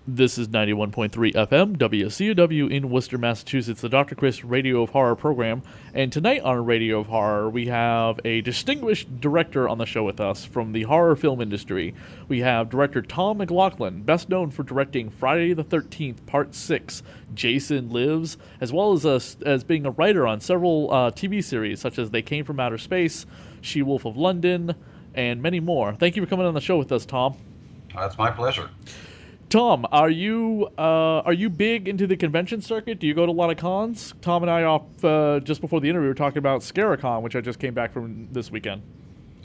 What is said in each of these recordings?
This is 91.3 FM, WCUW in Worcester, Massachusetts, the Dr. Chris Radio of Horror program. And tonight on Radio of Horror, we have a distinguished director on the show with us from the horror film industry. We have director Tom McLoughlin, best known for directing Friday the 13th, Part 6, Jason Lives, as well as being a writer on several TV series such as They Came from Outer Space, She-Wolf of London, and many more. Thank you for coming on the show with us, Tom. That's my pleasure. Tom, are you big into the convention circuit? Do you go to a lot of cons? Tom and I, off just before the interview, were talking about Scaricon, which I just came back from this weekend.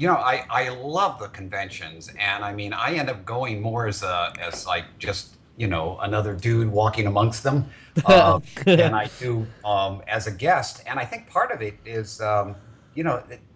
I love the conventions, and I mean, I end up going more as like just another dude walking amongst them, than I do as a guest. And I think part of it is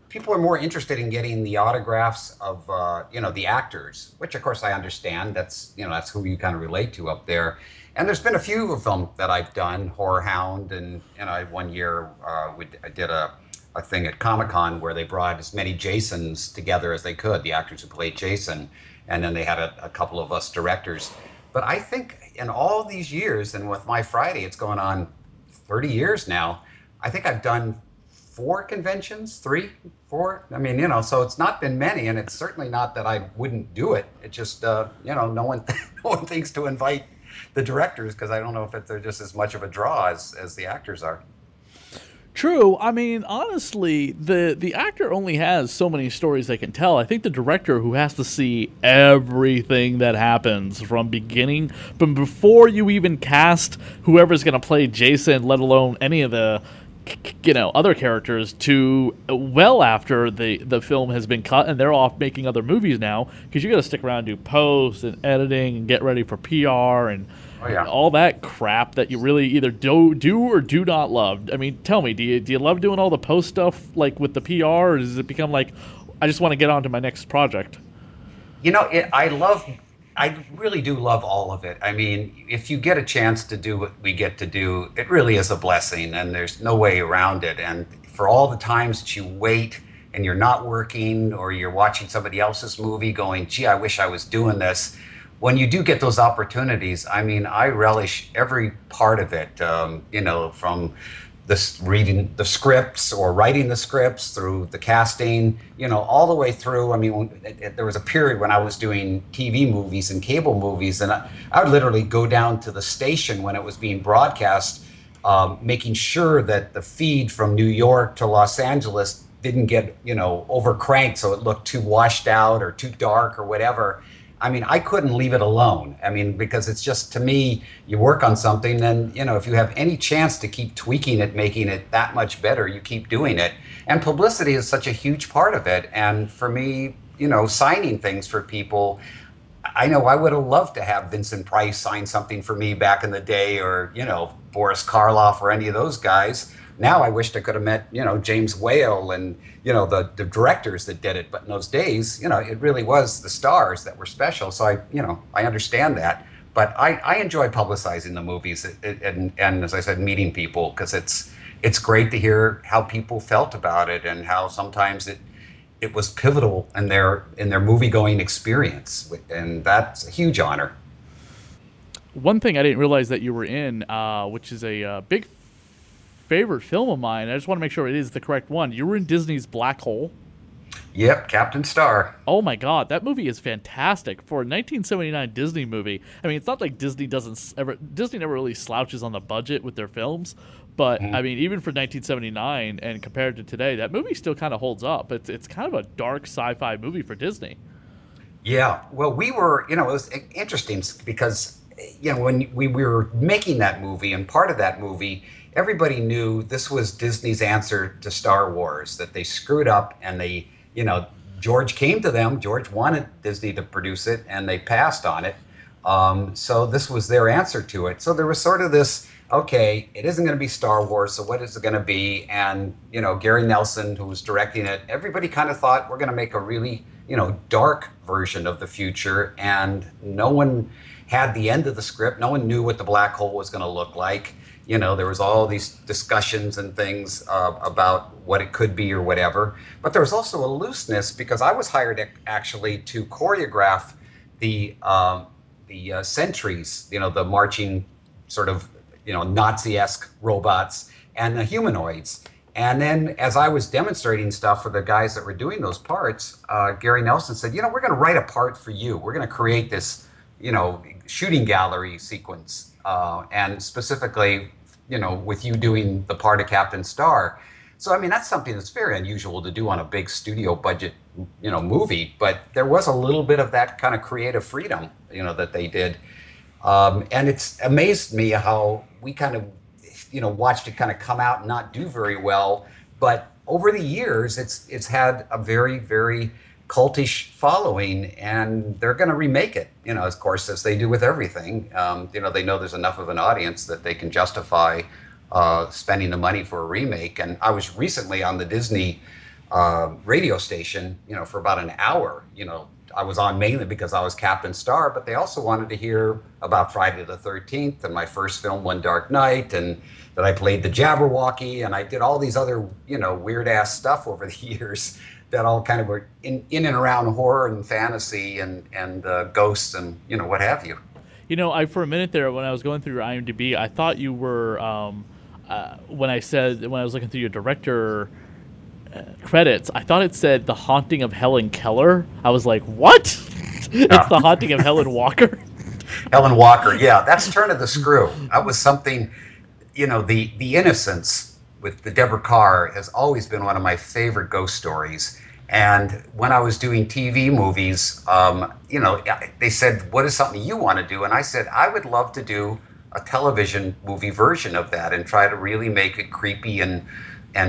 people are more interested in getting the autographs of the actors, which of course I understand. That's who you kind of relate to up there. And there's been a few of them that I've done, Horror Hound, and I one year I did a thing at Comic-Con where they brought as many Jasons together as they could, the actors who played Jason, and then they had a couple of us directors. But I think in all these years, and with My Friday, it's going on 30 years now, I think I've done 4 conventions, 3, 4. I mean, so it's not been many, and it's certainly not that I wouldn't do it. It just, no one, no one thinks to invite the directors because I don't know if they're just as much of a draw as the actors are. True. I mean, honestly, the actor only has so many stories they can tell. I think the director, who has to see everything that happens from before you even cast whoever's going to play Jason, let alone any of the other characters, to well after the film has been cut and they're off making other movies now, because you got to stick around and do post and editing and get ready for PR and all that crap that you really either do or do not love. I mean, tell me, do you love doing all the post stuff like with the PR, or does it become like, I just want to get on to my next project? I really do love all of it. I mean, if you get a chance to do what we get to do, it really is a blessing, and there's no way around it. And for all the times that you wait and you're not working, or you're watching somebody else's movie going, gee, I wish I was doing this. When you do get those opportunities, I mean, I relish every part of it, from this reading the scripts or writing the scripts through the casting, all the way through. I mean, there was a period when I was doing TV movies and cable movies, and I would literally go down to the station when it was being broadcast, making sure that the feed from New York to Los Angeles didn't get, overcranked so it looked too washed out or too dark or whatever. I mean, I couldn't leave it alone. I mean, because it's just, to me, you work on something, and, if you have any chance to keep tweaking it, making it that much better, you keep doing it. And publicity is such a huge part of it. And for me, signing things for people, I know I would have loved to have Vincent Price sign something for me back in the day, or, Boris Karloff or any of those guys. Now I wished I could have met, James Whale and, the directors that did it. But in those days, it really was the stars that were special. So I understand that. But I enjoy publicizing the movies and as I said, meeting people, because it's great to hear how people felt about it and how sometimes it was pivotal in their movie going experience. And that's a huge honor. One thing I didn't realize that you were in, which is a big favorite film of mine. I just want to make sure it is the correct one. You were in Disney's Black Hole. Yep, Captain Star. Oh my God, that movie is fantastic for a 1979 Disney movie. I mean, it's not like Disney never really slouches on the budget with their films, but I mean, even for 1979 and compared to today, that movie still kind of holds up. It's kind of a dark sci-fi movie for Disney. Yeah, well, we were, it was interesting because, when we were making that movie, and part of that movie, everybody knew this was Disney's answer to Star Wars, that they screwed up, and they, George came to them. George wanted Disney to produce it, and they passed on it. So this was their answer to it. So there was sort of this, okay, it isn't going to be Star Wars, so what is it going to be? And, Gary Nelson, who was directing it, everybody kind of thought we're going to make a really, dark version of the future, and no one had the end of the script. No one knew what the black hole was going to look like. There was all these discussions and things about what it could be or whatever. But there was also a looseness because I was hired actually to choreograph the the sentries, the marching sort of Nazi-esque robots and the humanoids. And then as I was demonstrating stuff for the guys that were doing those parts, Gary Nelson said, we're going to write a part for you. We're going to create this, shooting gallery sequence, and specifically, with you doing the part of Captain Star. So, I mean, that's something that's very unusual to do on a big studio budget, movie. But there was a little bit of that kind of creative freedom, that they did. And it's amazed me how we kind of, watched it kind of come out and not do very well. But over the years, it's had a very, very cultish following, and they're going to remake it, of course, as they do with everything. They know there's enough of an audience that they can justify spending the money for a remake. And I was recently on the Disney radio station, for about an hour. I was on mainly because I was Captain Star, but they also wanted to hear about Friday the 13th and my first film, One Dark Night, and that I played the Jabberwocky, and I did all these other, weird ass stuff over the years that all kind of were in and around horror and fantasy and ghosts and, what have you. For a minute there, when I was going through your IMDb, I thought you were, when I was looking through your director credits, I thought it said The Haunting of Helen Keller. I was like, what? It's The Haunting of Helen Walker? Helen Walker, yeah. That's Turn of the Screw. That was something, the innocence with the Deborah Carr has always been one of my favorite ghost stories. And when I was doing TV movies, they said, what is something you want to do? And I said, I would love to do a television movie version of that and try to really make it creepy and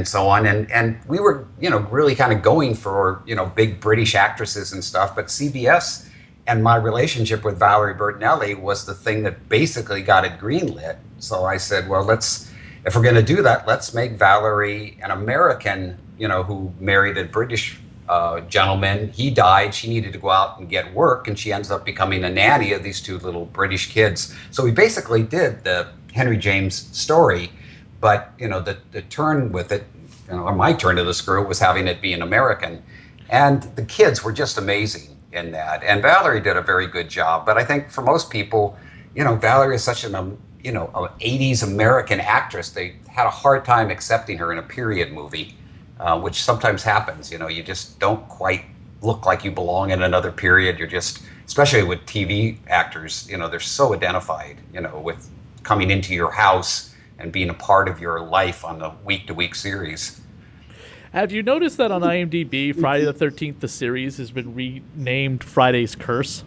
so on. And we were, really kind of going for, big British actresses and stuff. But CBS and my relationship with Valerie Bertinelli was the thing that basically got it greenlit. So I said, well, if we're going to do that, let's make Valerie an American, who married a British gentleman. He died. She needed to go out and get work, and she ends up becoming a nanny of these two little British kids. So we basically did the Henry James story. But, the turn with it, or my turn to the screw, was having it be an American. And the kids were just amazing in that. And Valerie did a very good job. But I think for most people, Valerie is such an, an 80s American actress. They had a hard time accepting her in a period movie, which sometimes happens. You just don't quite look like you belong in another period. You're just, especially with TV actors, they're so identified, with coming into your house and being a part of your life on the week-to-week series. Have you noticed that on IMDb, Friday the 13th, the series, has been renamed Friday's Curse?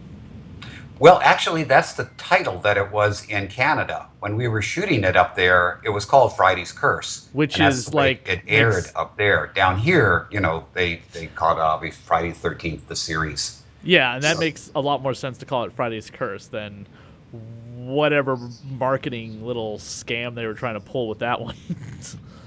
Well, actually, that's the title that it was in Canada. When we were shooting it up there, it was called Friday's Curse. Which is like... It aired up there. Down here, they called it Friday the 13th, the series. Yeah, and that makes a lot more sense to call it Friday's Curse than whatever marketing little scam they were trying to pull with that one.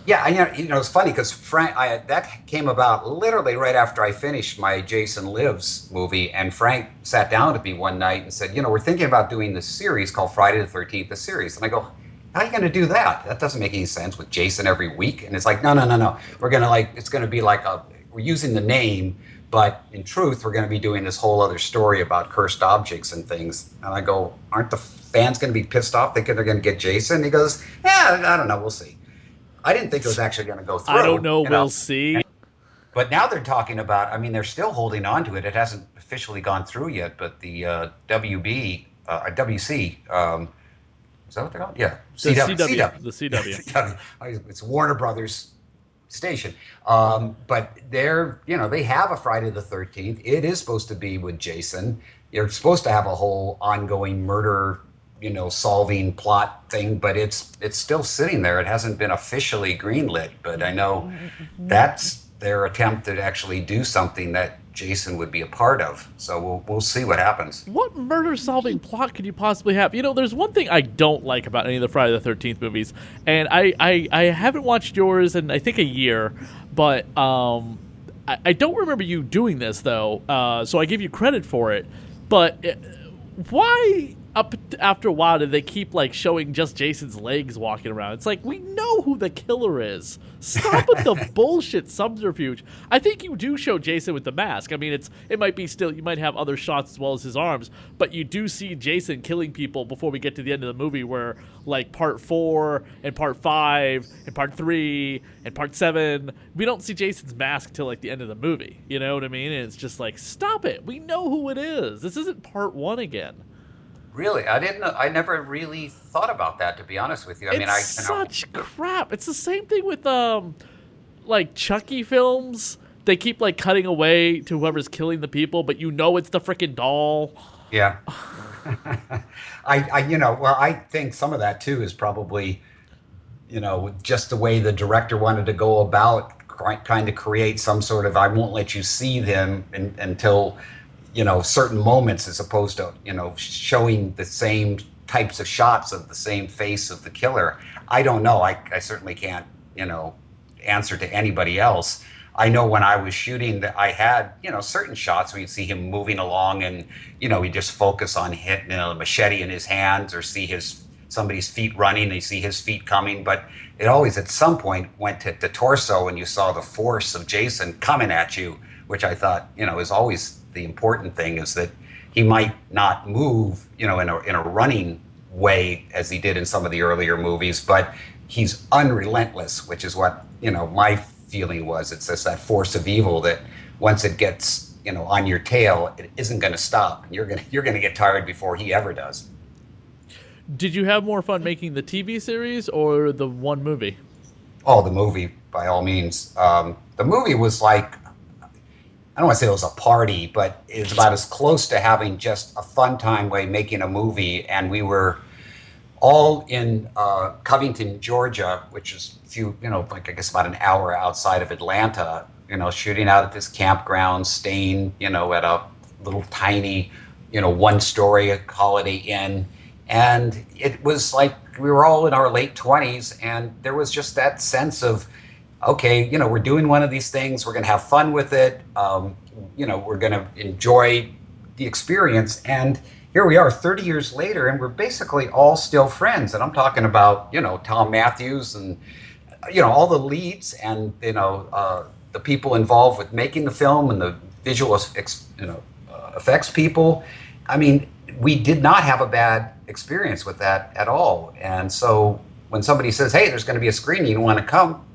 Yeah, it's funny because Frank, that came about literally right after I finished my Jason Lives movie, and Frank sat down with me one night and said, we're thinking about doing this series called Friday the 13th, the series. And I go, how are you going to do that? That doesn't make any sense with Jason every week. And it's like, no. We're going to it's going to be like we're using the name, but in truth, we're going to be doing this whole other story about cursed objects and things. And I go, aren't the fans going to be pissed off thinking they're going to get Jason? He goes, yeah, I don't know. We'll see. I didn't think it was actually going to go through. I don't know. We'll see. But now they're talking about, they're still holding on to it. It hasn't officially gone through yet, but the WC, is that what they're called? Yeah. CW. The CW. It's Warner Brothers station. But they have a Friday the 13th. It is supposed to be with Jason. You're supposed to have a whole ongoing murder, solving plot thing, but it's still sitting there. It hasn't been officially greenlit, but I know that's their attempt to actually do something that Jason would be a part of. So we'll see what happens. What murder-solving plot could you possibly have? There's one thing I don't like about any of the Friday the 13th movies, and I haven't watched yours in I think a year, but I don't remember you doing this though. So I give you credit for it, but why up after a while, did they keep like showing just Jason's legs walking around? It's like we know who the killer is. Stop with the bullshit subterfuge. I think you do show Jason with the mask. I mean, it might be still, you might have other shots as well as his arms, but you do see Jason killing people before we get to the end of the movie, where like part 4 and part 5 and part 3 and part 7, we don't see Jason's mask till like the end of the movie. You know what I mean? And it's just like, stop it. We know who it is. This isn't part 1 again. Really, I didn't. I never really thought about that, to be honest with you. I mean, It's such crap. It's the same thing with like Chucky films. They keep like cutting away to whoever's killing the people, but you know it's the freaking doll. yeah. Well, I think some of that too is probably, just the way the director wanted to go about kind of create some sort of, I won't let you see them until certain moments, as opposed to, showing the same types of shots of the same face of the killer. I don't know. I certainly can't, answer to anybody else. I know when I was shooting that I had, certain shots where you'd see him moving along and, we just focus on hitting a machete in his hands, or see somebody's feet running and you see his feet coming. But it always at some point went to the torso and you saw the force of Jason coming at you, which I thought, is always the important thing, is that he might not move, in a running way as he did in some of the earlier movies, but he's unrelentless, which is what, my feeling was. It's just that force of evil that once it gets, on your tail, it isn't going to stop. You're going to get tired before he ever does. Did you have more fun making the TV series or the one movie? Oh, the movie, by all means. The movie was like, I don't want to say it was a party, but it's about as close to having just a fun time way making a movie. And we were all in Covington, Georgia, which is like I guess about an hour outside of Atlanta, shooting out at this campground, staying, at a little tiny, 1-story Holiday Inn. And it was like we were all in our late 20s, and there was just that sense of, okay, we're doing one of these things. We're going to have fun with it. We're going to enjoy the experience. And here we are 30 years later, and we're basically all still friends. And I'm talking about, Tom Matthews and, all the leads and, the people involved with making the film and the visual, effects people. I mean, we did not have a bad experience with that at all. And so when somebody says, hey, there's going to be a screening, you want to come,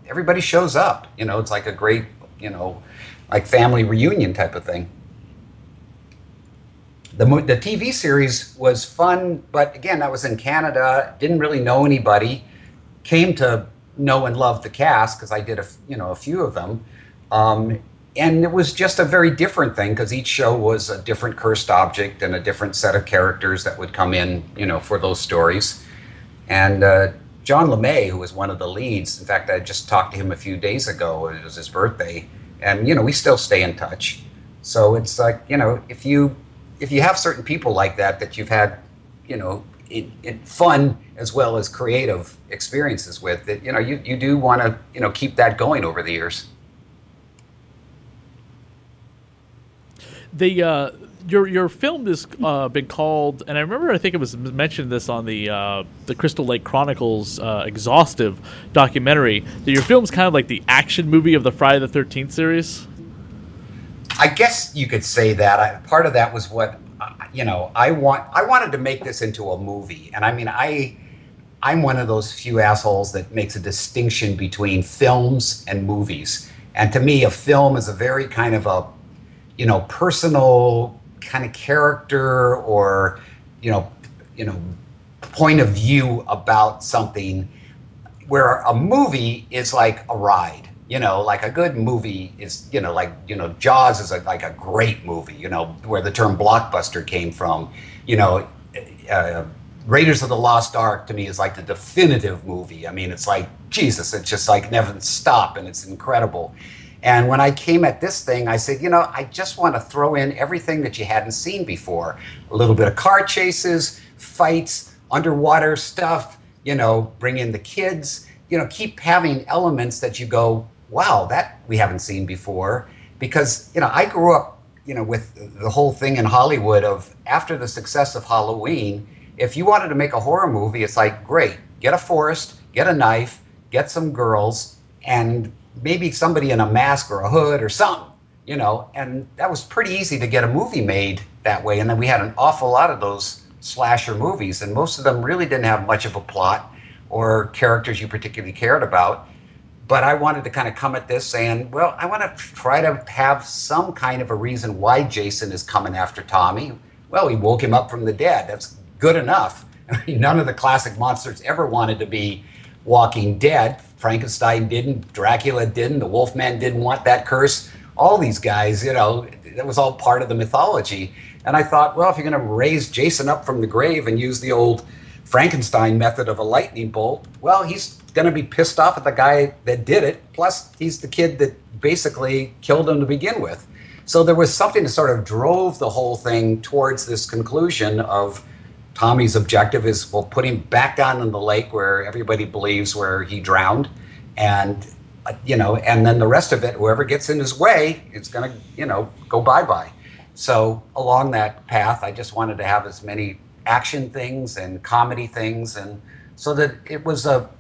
everybody shows up. It's like a great, like family reunion type of thing. The TV series was fun, but again, that was in Canada. Didn't really know anybody. Came to know and love the cast because I did a few of them, and it was just a very different thing because each show was a different cursed object and a different set of characters that would come in, for those stories. And John LeMay, who was one of the leads, in fact, I just talked to him a few days ago. It was his birthday, and we still stay in touch. So it's like, if you have certain people like that you've had, in fun as well as creative experiences with, that you do want to keep that going over the years. Your film has been called, and I think it was mentioned this on the Crystal Lake Chronicles exhaustive documentary, that your film's kind of like the action movie of the Friday the 13th series. I guess you could say that. Part of that was what I wanted to make this into a movie, and I mean I'm one of those few assholes that makes a distinction between films and movies. And to me, a film is a very kind of a personal kind of character or point of view about something, where a movie is like a ride. Like a good movie is, Jaws is like a great movie, where the term blockbuster came from. Raiders of the Lost Ark to me is like the definitive movie. I mean, it's like, Jesus, it's just like never stop, and it's incredible. And when I came at this thing, I said, I just want to throw in everything that you hadn't seen before. A little bit of car chases, fights, underwater stuff, bring in the kids, keep having elements that you go, wow, that we haven't seen before. Because, I grew up, with the whole thing in Hollywood of after the success of Halloween, if you wanted to make a horror movie, it's like, great, get a forest, get a knife, get some girls, and maybe somebody in a mask or a hood or something, and that was pretty easy to get a movie made that way. And then we had an awful lot of those slasher movies, and most of them really didn't have much of a plot or characters you particularly cared about. But I wanted to kind of come at this saying, well, I want to try to have some kind of a reason why Jason is coming after Tommy. Well, he woke him up from the dead. That's good enough. I mean, none of the classic monsters ever wanted to be walking dead. Frankenstein didn't, Dracula didn't, the Wolfman didn't want that curse. All these guys, that was all part of the mythology. And I thought, well, if you're going to raise Jason up from the grave and use the old Frankenstein method of a lightning bolt, well, he's going to be pissed off at the guy that did it. Plus, he's the kid that basically killed him to begin with. So there was something that sort of drove the whole thing towards this conclusion of Tommy's objective is, we'll put him back down in the lake where everybody believes where he drowned. And, and then the rest of it, whoever gets in his way, it's going to, go bye-bye. So along that path, I just wanted to have as many action things and comedy things, and so that it was a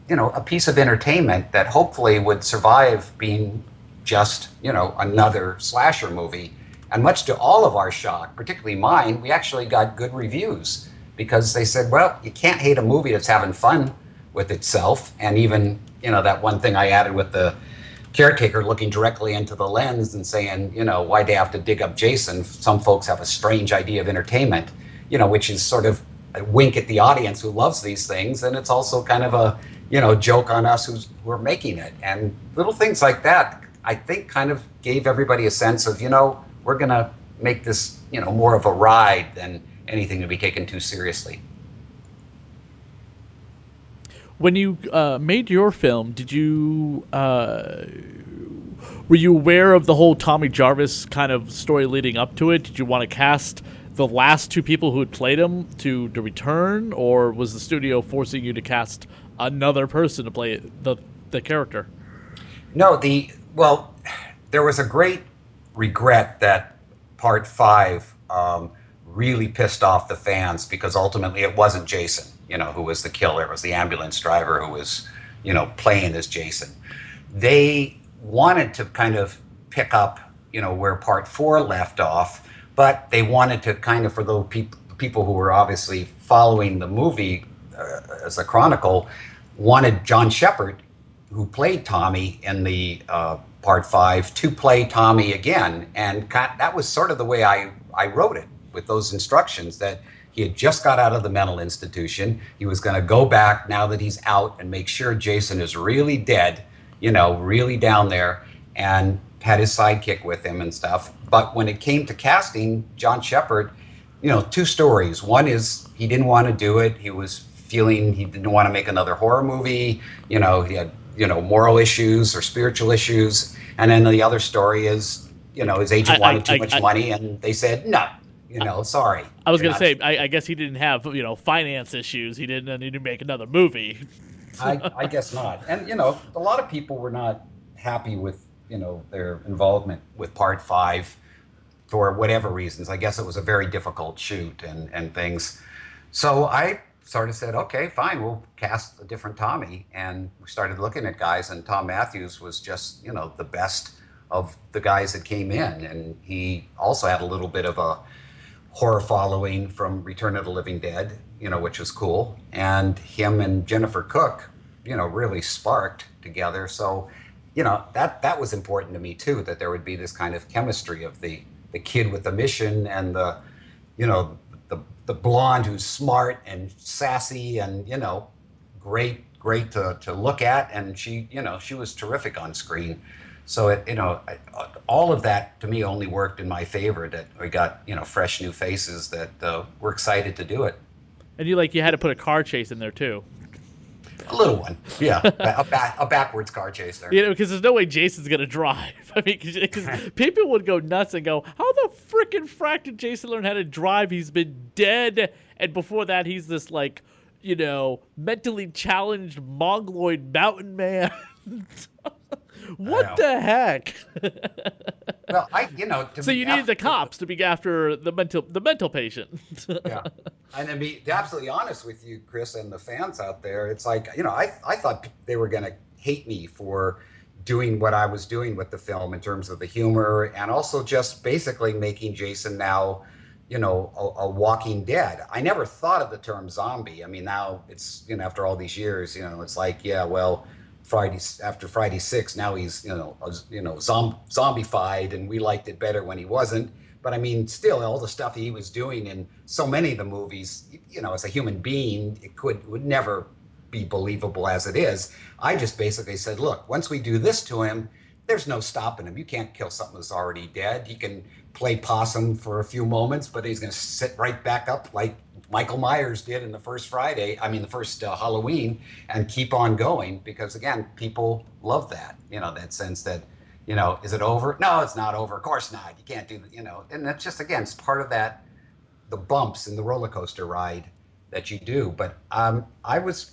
piece of entertainment that hopefully would survive being just another slasher movie. And much to all of our shock, particularly mine, we actually got good reviews because they said, well, you can't hate a movie that's having fun with itself. And even that one thing I added with the caretaker looking directly into the lens and saying, why they have to dig up Jason. Some folks have a strange idea of entertainment, which is sort of a wink at the audience who loves these things. And it's also kind of a, joke on us who are making it. And little things like that, I think kind of gave everybody a sense of, we're going to make this, more of a ride than anything to be taken too seriously. When you made your film, did you were you aware of the whole Tommy Jarvis kind of story leading up to it? Did you want to cast the last two people who had played him to return, or was the studio forcing you to cast another person to play the character? No, there was a great regret that Part 5 really pissed off the fans because ultimately it wasn't Jason, who was the killer. It was the ambulance driver who was, playing as Jason. They wanted to kind of pick up, where Part 4 left off, but they wanted to kind of, for those people who were obviously following the movie as a chronicle, wanted John Shepherd, who played Tommy in the Part 5, to play Tommy again. And that was sort of the way I wrote it, with those instructions that he had just got out of the mental institution. He was going to go back now that he's out and make sure Jason is really dead, really down there, and had his sidekick with him and stuff. But when it came to casting John Shepherd, two stories. One is he didn't want to do it. He was feeling he didn't want to make another horror movie. He had, moral issues or spiritual issues. And then the other story is, his agent wanted too much money and they said, no, sorry. I was going to say, I guess he didn't have, finance issues. He didn't need to make another movie. I guess not. And, a lot of people were not happy with, their involvement with Part 5 for whatever reasons. I guess it was a very difficult shoot and things. So I sort of said, okay, fine, we'll cast a different Tommy. And we started looking at guys, and Tom Matthews was just, the best of the guys that came in. And he also had a little bit of a horror following from Return of the Living Dead, which was cool. And him and Jennifer Cook, really sparked together. So, that was important to me too, that there would be this kind of chemistry of the kid with the mission and the blonde who's smart and sassy and, great to look at. And she was terrific on screen. So all of that to me only worked in my favor, that we got, fresh new faces that were excited to do it. And you had to put a car chase in there too. A little one, yeah, a backwards car chase there. Because there's no way Jason's gonna drive. I mean, because people would go nuts and go, "How the frickin' frack did Jason learn how to drive? He's been dead, and before that, he's this mentally challenged mongoloid mountain man." I What know. the heck? Well, to So be you needed the absolutely, cops to be after the mental patient. yeah. And to be absolutely honest with you, Chris, and the fans out there, it's like, I thought they were going to hate me for doing what I was doing with the film in terms of the humor and also just basically making Jason now, a walking dead. I never thought of the term zombie. I mean, now it's, after all these years, it's like, yeah, well, after Friday 6, now he's, zombified, and we liked it better when he wasn't. But I mean, still, all the stuff he was doing in so many of the movies, as a human being, would never be believable as it is. I just basically said, look, once we do this to him, there's no stopping him. You can't kill something that's already dead. He can play possum for a few moments, but he's going to sit right back up like Michael Myers did in the first the first Halloween, and keep on going because, again, people love that, that sense that, is it over? No, it's not over. Of course not. You can't do that, and that's just, again, it's part of that, the bumps in the roller coaster ride that you do. But I was,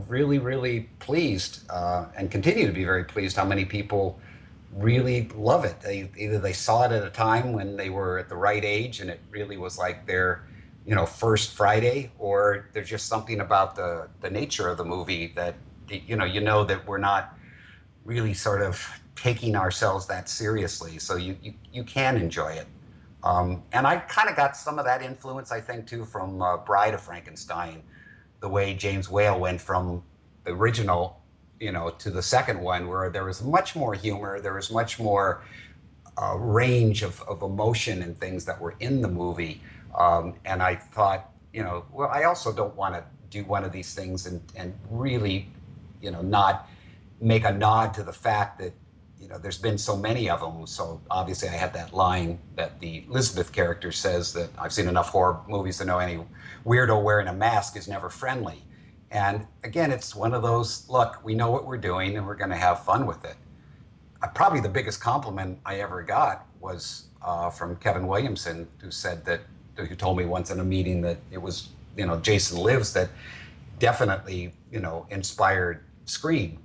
really, really pleased and continue to be very pleased how many people really love it. Either they saw it at a time when they were at the right age and it really was like their, first Friday, or there's just something about the nature of the movie that, that we're not really sort of taking ourselves that seriously. So you can enjoy it. And I kind of got some of that influence, I think, too, from Bride of Frankenstein, the way James Whale went from the original, to the second one, where there was much more humor, there was much more range of emotion and things that were in the movie. And I thought, well, I also don't want to do one of these things and really, not make a nod to the fact that, there's been so many of them. So obviously I had that line that the Elizabeth character says that I've seen enough horror movies to know any weirdo wearing a mask is never friendly. And again, it's one of those, look, we know what we're doing and we're going to have fun with it. Probably the biggest compliment I ever got was from Kevin Williamson, who told me once in a meeting that it was, Jason Lives that definitely, inspired Scream.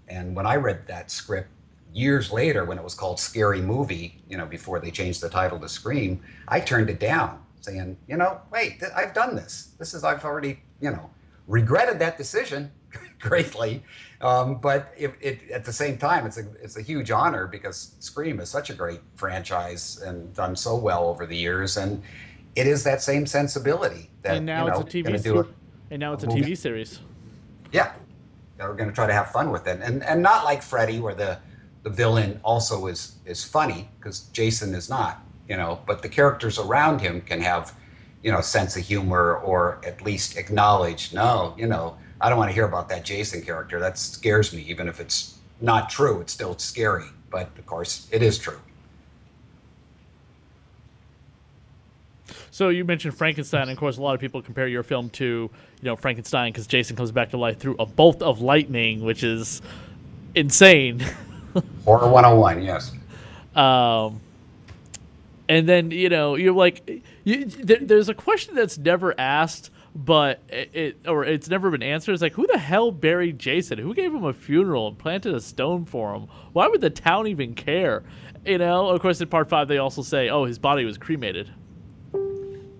And when I read that script years later, when it was called Scary Movie, before they changed the title to Scream, I turned it down, saying, wait, I've done this. I've already, regretted that decision greatly. But at the same time, it's a huge honor because Scream is such a great franchise and done so well over the years. And it is that same sensibility And that, now it's a going TV to do and now it's a a movie. TV series. Yeah, that we're going to try to have fun with it, and not like Freddy, where the villain also is funny, because Jason is not, but the characters around him can have, sense of humor, or at least acknowledge, no, I don't want to hear about that Jason character. That scares me, even if it's not true. It's still scary, but of course it is true. So you mentioned Frankenstein, and of course, a lot of people compare your film to, Frankenstein, because Jason comes back to life through a bolt of lightning, which is insane. Horror 101, yes. Um, and then you're like, there's a question that's never asked, but it's never been answered. It's like, who the hell buried Jason? Who gave him a funeral and planted a stone for him? Why would the town even care? Of course, in part 5, they also say, oh, his body was cremated.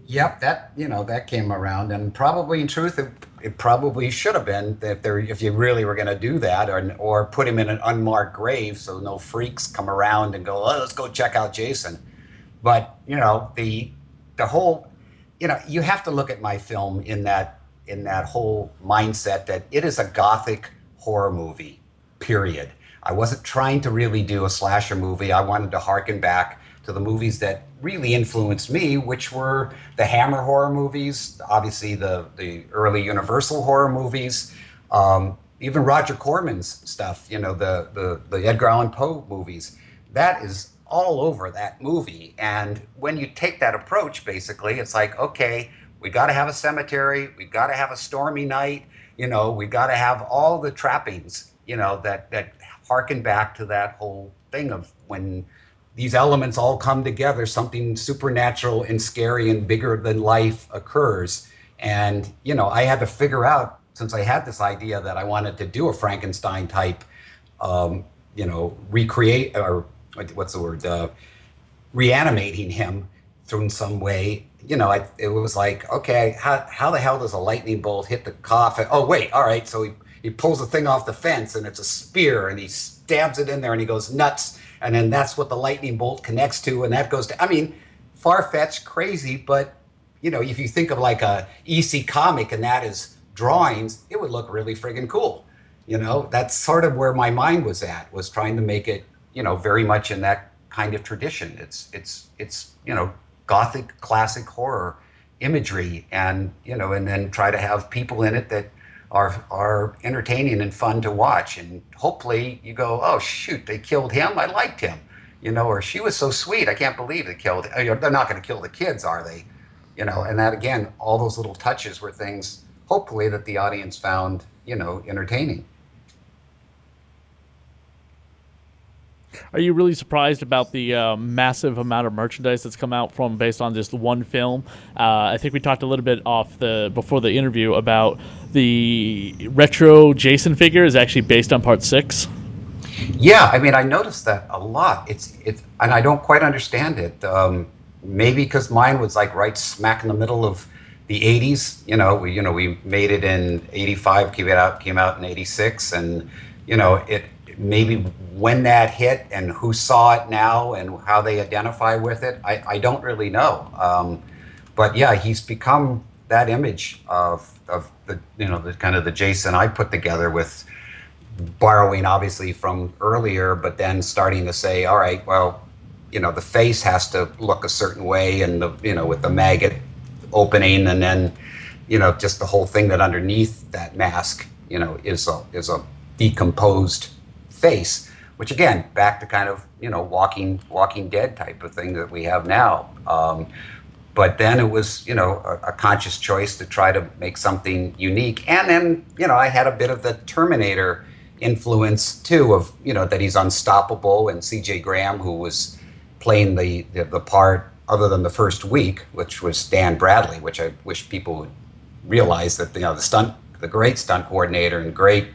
Yep, that came around, and probably in truth, it probably should have been if you really were going to do that, or put him in an unmarked grave so no freaks come around and go, oh, let's go check out Jason. But the whole, you have to look at my film in that whole mindset that it is a gothic horror movie, period. I wasn't trying to really do a slasher movie. I wanted to harken back to the movies that really influenced me, which were the Hammer horror movies, obviously the early Universal horror movies, even Roger Corman's stuff, the Edgar Allan Poe movies. That is all over that movie. And when you take that approach, basically, it's like, okay, we got to have a cemetery, we got to have a stormy night, we got to have all the trappings, that harken back to that whole thing of when these elements all come together, something supernatural and scary and bigger than life occurs. And, I had to figure out, since I had this idea that I wanted to do a Frankenstein type recreate, or what's the word, reanimating him through some way. It was like, okay, how the hell does a lightning bolt hit the coffin? Oh, wait, all right. So he pulls the thing off the fence and it's a spear and he stabs it in there and he goes nuts. And then that's what the lightning bolt connects to. And that goes to, I mean, far fetched, crazy. But, if you think of like a EC comic and that is drawings, it would look really friggin' cool. That's sort of where my mind was at, was trying to make it, very much in that kind of tradition. It's gothic classic horror imagery, and then try to have people in it that are entertaining and fun to watch. And hopefully you go, oh shoot, they killed him. I liked him, or she was so sweet. I can't believe they killed. They're not going to kill the kids, are they? And that again, all those little touches were things, hopefully, that the audience found, entertaining. Are you really surprised about the massive amount of merchandise that's come out from based on just one film? I think we talked a little bit before the interview about the retro Jason figure is actually based on Part 6. Yeah, I mean, I noticed that a lot. It's and I don't quite understand it. Maybe because mine was like right smack in the middle of the 80s. We made it in 85, came out in 86, and it maybe when that hit and who saw it now and how they identify with it, I don't really know. But yeah, he's become that image of the the kind of the Jason I put together, with borrowing obviously from earlier, but then starting to say, all right, well, the face has to look a certain way, and with the maggot opening, and then just the whole thing that underneath that mask is a decomposed face, which again, back to kind of Walking Dead type of thing that we have now. But then it was a conscious choice to try to make something unique, and then I had a bit of the Terminator influence too, of that he's unstoppable, and C.J. Graham, who was playing the part other than the first week, which was Dan Bradley, which I wish people would realize that the great stunt coordinator and great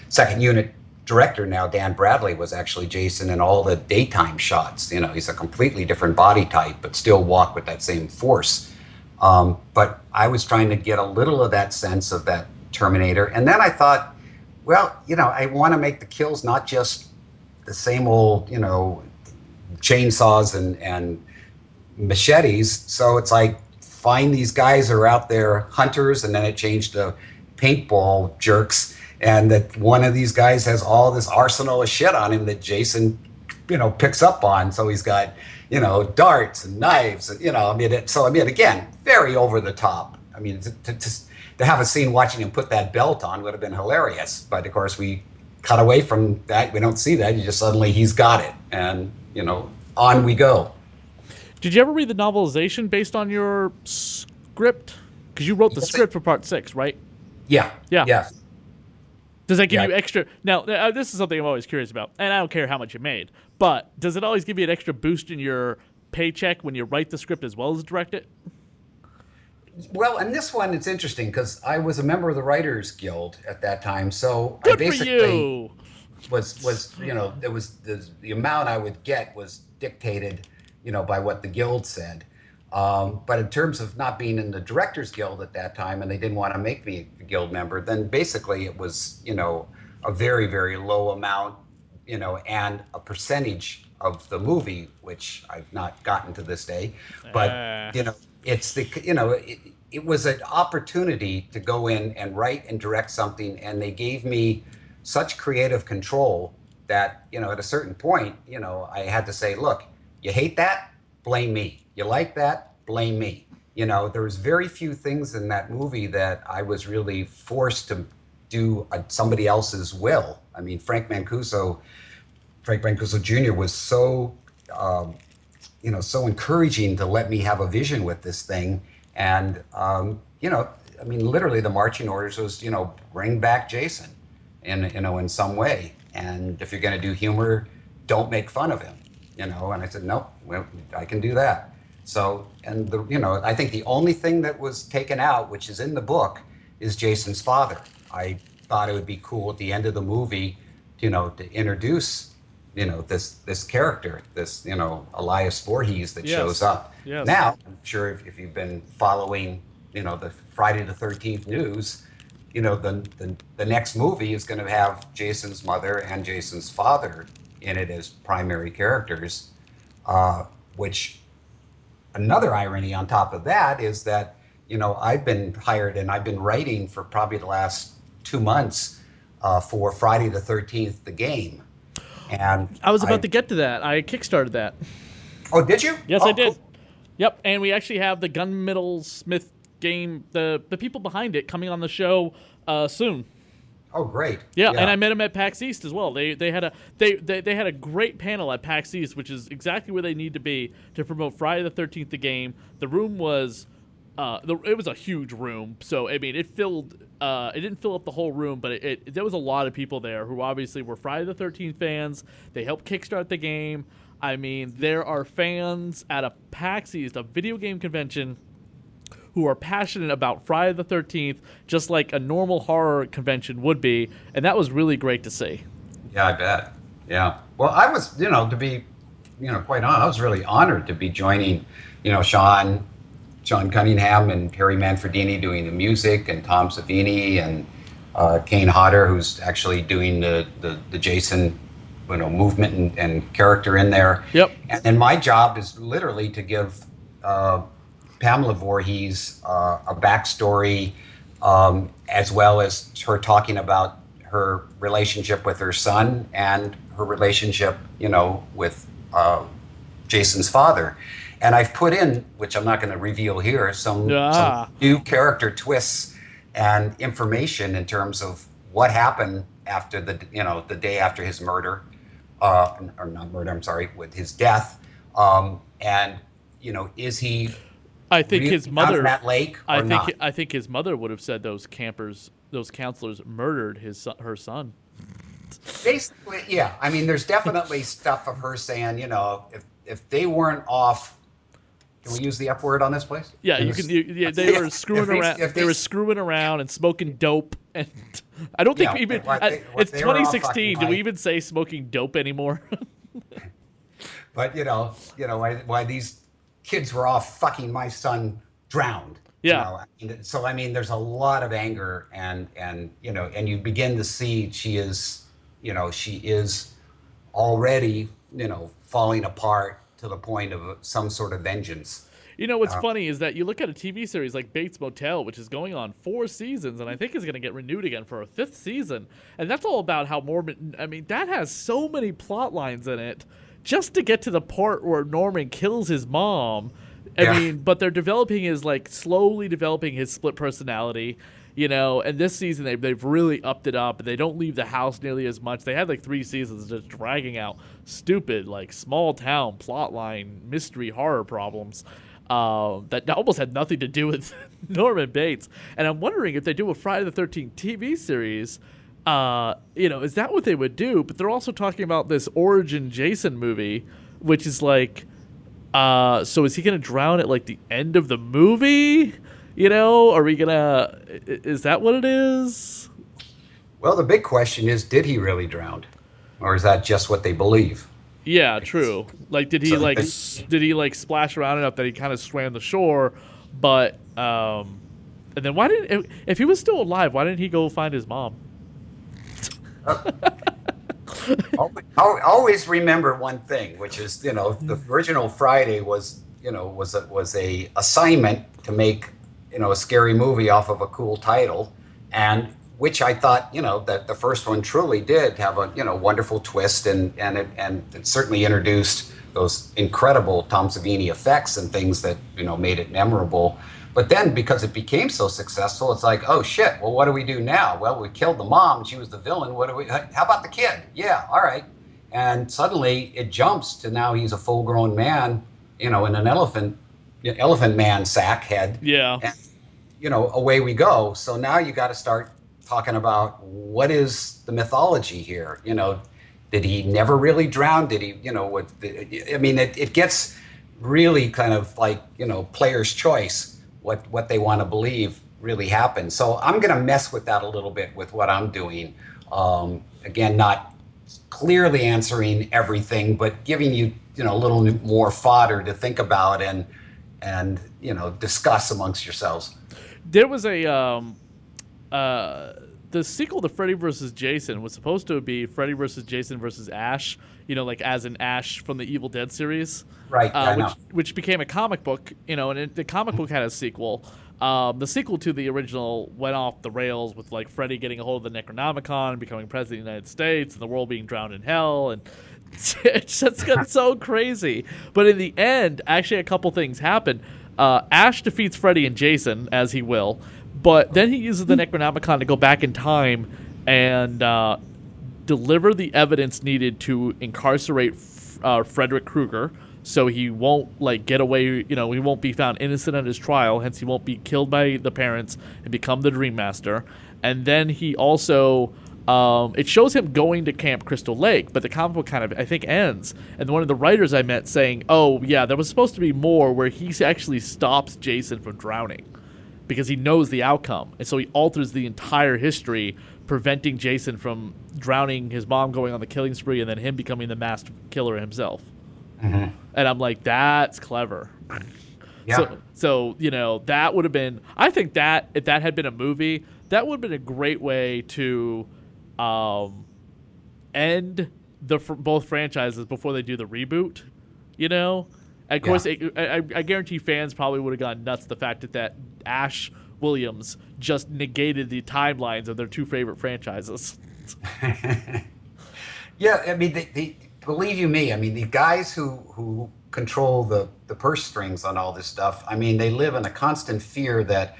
second unit director now, Dan Bradley, was actually Jason in all the daytime shots. He's a completely different body type, but still walk with that same force. But I was trying to get a little of that sense of that Terminator, and then I thought, well, I want to make the kills not just the same old, chainsaws and machetes. So it's like, find these guys who are out there, hunters, and then it changed to paintball jerks, and that one of these guys has all this arsenal of shit on him that Jason picks up on. So he's got darts and knives, and again, very over the top. I mean, to have a scene watching him put that belt on would have been hilarious, but of course we cut away from that. We don't see that. You just suddenly, he's got it, and on we go. Did you ever read the novelization based on your script? Because you wrote the script for Part 6, right? Yeah. Does that give you extra? Now, this is something I'm always curious about, and I don't care how much you made, but does it always give you an extra boost in your paycheck when you write the script as well as direct it? Well, and this one, it's interesting because I was a member of the Writers Guild at that time, so Good I basically for you. was it was the amount I would get was dictated by what the guild said. But in terms of not being in the Directors Guild at that time, and they didn't want to make me a guild member, then basically it was a very, very low amount, and a percentage of the movie, which I've not gotten to this day. But it's it was an opportunity to go in and write and direct something, and they gave me such creative control that at a certain point, I had to say, look, you hate that? Blame me. You like that? Blame me. There was very few things in that movie that I was really forced to do somebody else's will. I mean, Frank Mancuso Jr. was so, so encouraging to let me have a vision with this thing. And, I mean, literally the marching orders was, bring back Jason in some way. And if you're going to do humor, don't make fun of him, And I said, nope, I can do that. So, and I think the only thing that was taken out, which is in the book, is Jason's father. I thought it would be cool at the end of the movie, to introduce this character, this Elias Voorhees that shows Yes. up. Yes. Now, I'm sure if you've been following, the Friday the 13th news, the next movie is going to have Jason's mother and Jason's father in it as primary characters, which another irony on top of that is that, I've been hired and I've been writing for probably the last 2 months for Friday the 13th, the game. And I was about to get to that. I kickstarted that. Oh, did you? Yes, Oh, I did. cool. Yep, and we actually have the Gunmetal Smith game, the people behind it, coming on the show soon. Oh, great. Yeah, and I met them at PAX East as well. They had a great panel at PAX East, which is exactly where they need to be to promote Friday the 13th, the game. The room was it was a huge room, so I mean it filled. It didn't fill up the whole room, but there was a lot of people there who obviously were Friday the 13th fans. They helped kickstart the game. I mean, there are fans at a PAX East, a video game convention, who are passionate about Friday the 13th, just like a normal horror convention would be, and that was really great to see. Yeah, I bet. Yeah. Well, I was, to be, quite honest, I was really honored to be joining, Sean Cunningham and Harry Manfredini doing the music, and Tom Savini and Kane Hodder, who's actually doing the Jason, movement and character in there. Yep. And my job is literally to give Pamela Voorhees a backstory, as well as her talking about her relationship with her son and her relationship, with Jason's father. And I've put in, which I'm not going to reveal here, some new character twists and information in terms of what happened after the day after his murder, or not murder, I'm sorry, with his death. And, is he I think really his mother out in that lake or not? I think his mother would have said those counselors murdered her son. Basically, yeah. I mean, there's definitely stuff of her saying, if they weren't off. Can we use the F word on this place? Yeah, you can. They were screwing around. They were screwing around and smoking dope. And I don't think it's 2016. Do we even say smoking dope anymore? But why these kids were off fucking my son drowned. Yeah. So I mean, there's a lot of anger, and you begin to see she is already falling apart to the point of some sort of vengeance. What's funny is that you look at a TV series like Bates Motel, which is going on 4 seasons, and I think is going to get renewed again for a 5th season. And that's all about how Norman, I mean, that has so many plot lines in it just to get to the part where Norman kills his mom. I mean, but they're slowly developing his split personality. And this season they've really upped it up, and they don't leave the house nearly as much. They had 3 seasons just dragging out stupid, small town plotline mystery horror problems that almost had nothing to do with Norman Bates. And I'm wondering if they do a Friday the 13th TV series, is that what they would do? But they're also talking about this Origin Jason movie, which is so is he going to drown at the end of the movie? Are we gonna? Is that what it is? Well, the big question is, did he really drown, or is that just what they believe? Yeah, true. Did he splash around enough that he kind of swam the shore? But and then why didn't if he was still alive, why didn't he go find his mom? Always remember one thing, which is the original Friday was a assignment to make a scary movie off of a cool title, and which I thought that the first one truly did have a wonderful twist, and it certainly introduced those incredible Tom Savini effects and things that made it memorable. But then because it became so successful, it's like, oh shit, well, what do we do now? Well, we killed the mom, she was the villain. How about the kid? Yeah, all right. And suddenly it jumps to now he's a full-grown man, in an elephant man sack head. Yeah. And, away we go. So now you got to start talking about what is the mythology here? Did he never really drown? Did he, it gets really kind of player's choice, what they want to believe really happened. So I'm going to mess with that a little bit with what I'm doing. Again, not clearly answering everything, but giving you, a little more fodder to think about and discuss amongst yourselves. There was a uh, the sequel to Freddy vs. Jason was supposed to be Freddy vs. Jason versus Ash. Like as in Ash from the Evil Dead series, Right. Yeah, I know. which became a comic book. The comic book had a sequel. The sequel to the original went off the rails with like Freddy getting a hold of the Necronomicon and becoming president of the United States, and the world being drowned in hell, and it just got so crazy. But in the end, actually, a couple things happen. Ash defeats Freddy and Jason, as he will, but then he uses the Necronomicon to go back in time and deliver the evidence needed to incarcerate Frederick Krueger, so he won't get away. He won't be found innocent at his trial. Hence, he won't be killed by the parents and become the Dream Master. And then he also. It shows him going to Camp Crystal Lake, but the comic book kind of, I think, ends. And one of the writers I met saying, oh, yeah, there was supposed to be more where he actually stops Jason from drowning because he knows the outcome. And so he alters the entire history, preventing Jason from drowning, his mom going on the killing spree, and then him becoming the master killer himself. Mm-hmm. And I'm like, that's clever. Yeah. So that would have been, I think that if that had been a movie, that would have been a great way to end both franchises before they do the reboot. And of course, I guarantee fans probably would have gone nuts the fact that Ash Williams just negated the timelines of their two favorite franchises. Yeah, I mean, believe you me, I mean, the guys who control the purse strings on all this stuff, I mean, they live in a constant fear that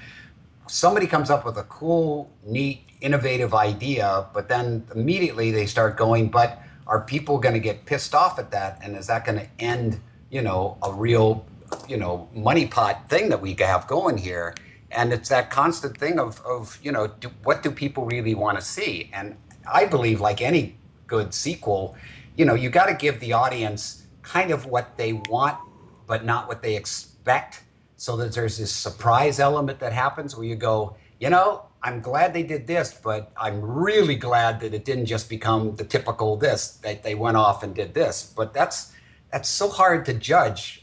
somebody comes up with a cool, neat, innovative idea, but then immediately they start going, but are people going to get pissed off at that? And is that going to end, a real, money pot thing that we have going here? And it's that constant thing of what do people really want to see? And I believe, like any good sequel, you got to give the audience kind of what they want, but not what they expect. So that there's this surprise element that happens where you go, I'm glad they did this, but I'm really glad that it didn't just become the typical this, that they went off and did this. But that's so hard to judge,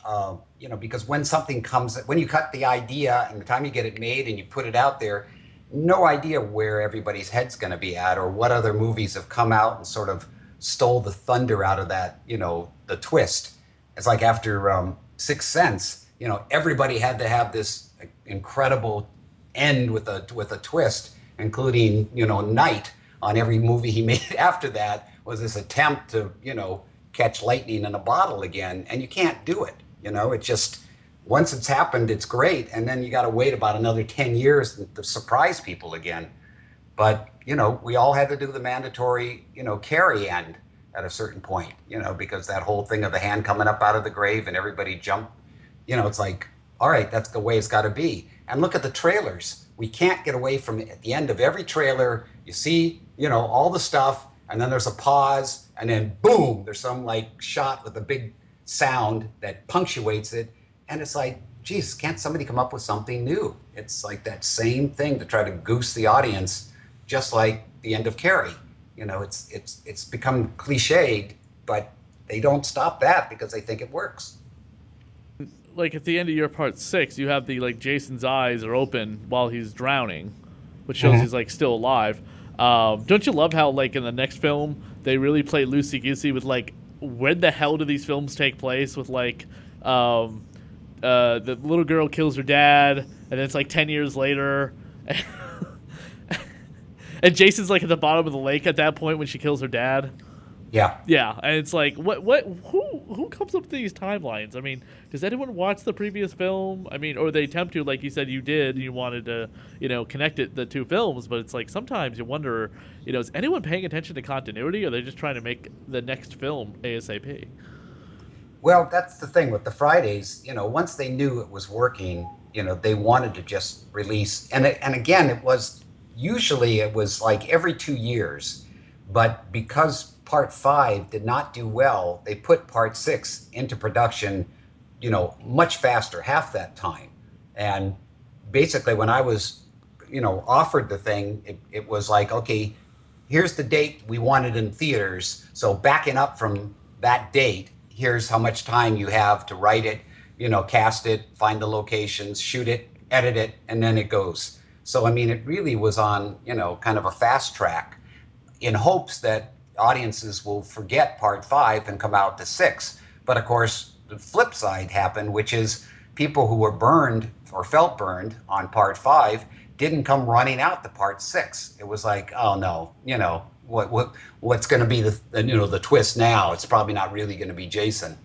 because when something comes, when you cut the idea and the time you get it made and you put it out there, no idea where everybody's head's going to be at or what other movies have come out and sort of stole the thunder out of that, the twist. It's like after Sixth Sense. Everybody had to have this incredible end with a twist, including, Night on every movie he made after that was this attempt to, catch lightning in a bottle again. And you can't do it. It just, once it's happened, it's great. And then you got to wait about another 10 years to surprise people again. But, we all had to do the mandatory, Carrie end at a certain point, because that whole thing of the hand coming up out of the grave and everybody jumped. It's like, all right, that's the way it's got to be. And look at the trailers. We can't get away from it. At the end of every trailer, you see, all the stuff, and then there's a pause, and then boom, there's some shot with a big sound that punctuates it. And it's like, geez, can't somebody come up with something new? It's like that same thing to try to goose the audience, just like the end of Carrie. It's become cliched, but they don't stop that because they think it works. At the end of your part 6, you have the Jason's eyes are open while he's drowning, which shows he's still alive. Don't you love how in the next film they really play loosey goosey with when the hell do these films take place? With the little girl kills her dad, and then it's 10 years later, and Jason's at the bottom of the lake at that point when she kills her dad. Yeah, and it's who comes up with these timelines? I mean, does anyone watch the previous film? I mean, or they attempt to, like you said, you did, and you wanted to, connect the two films, but it's sometimes you wonder, is anyone paying attention to continuity, or are they just trying to make the next film ASAP? Well, that's the thing with the Fridays. Once they knew it was working, they wanted to just release, and again, it was every 2 years, but because Part 5 did not do well, they put Part 6 into production, much faster, half that time. And basically, when I was, offered the thing, it was okay, here's the date we wanted in theaters. So backing up from that date, here's how much time you have to write it, cast it, find the locations, shoot it, edit it, and then it goes. So, I mean, it really was on, kind of a fast track in hopes that audiences will forget part five and come out to six. But of course, the flip side happened, which is people who were burned or felt burned on part five didn't come running out to part six. It was like, oh no, what's going to be the twist now? It's probably not really going to be Jason.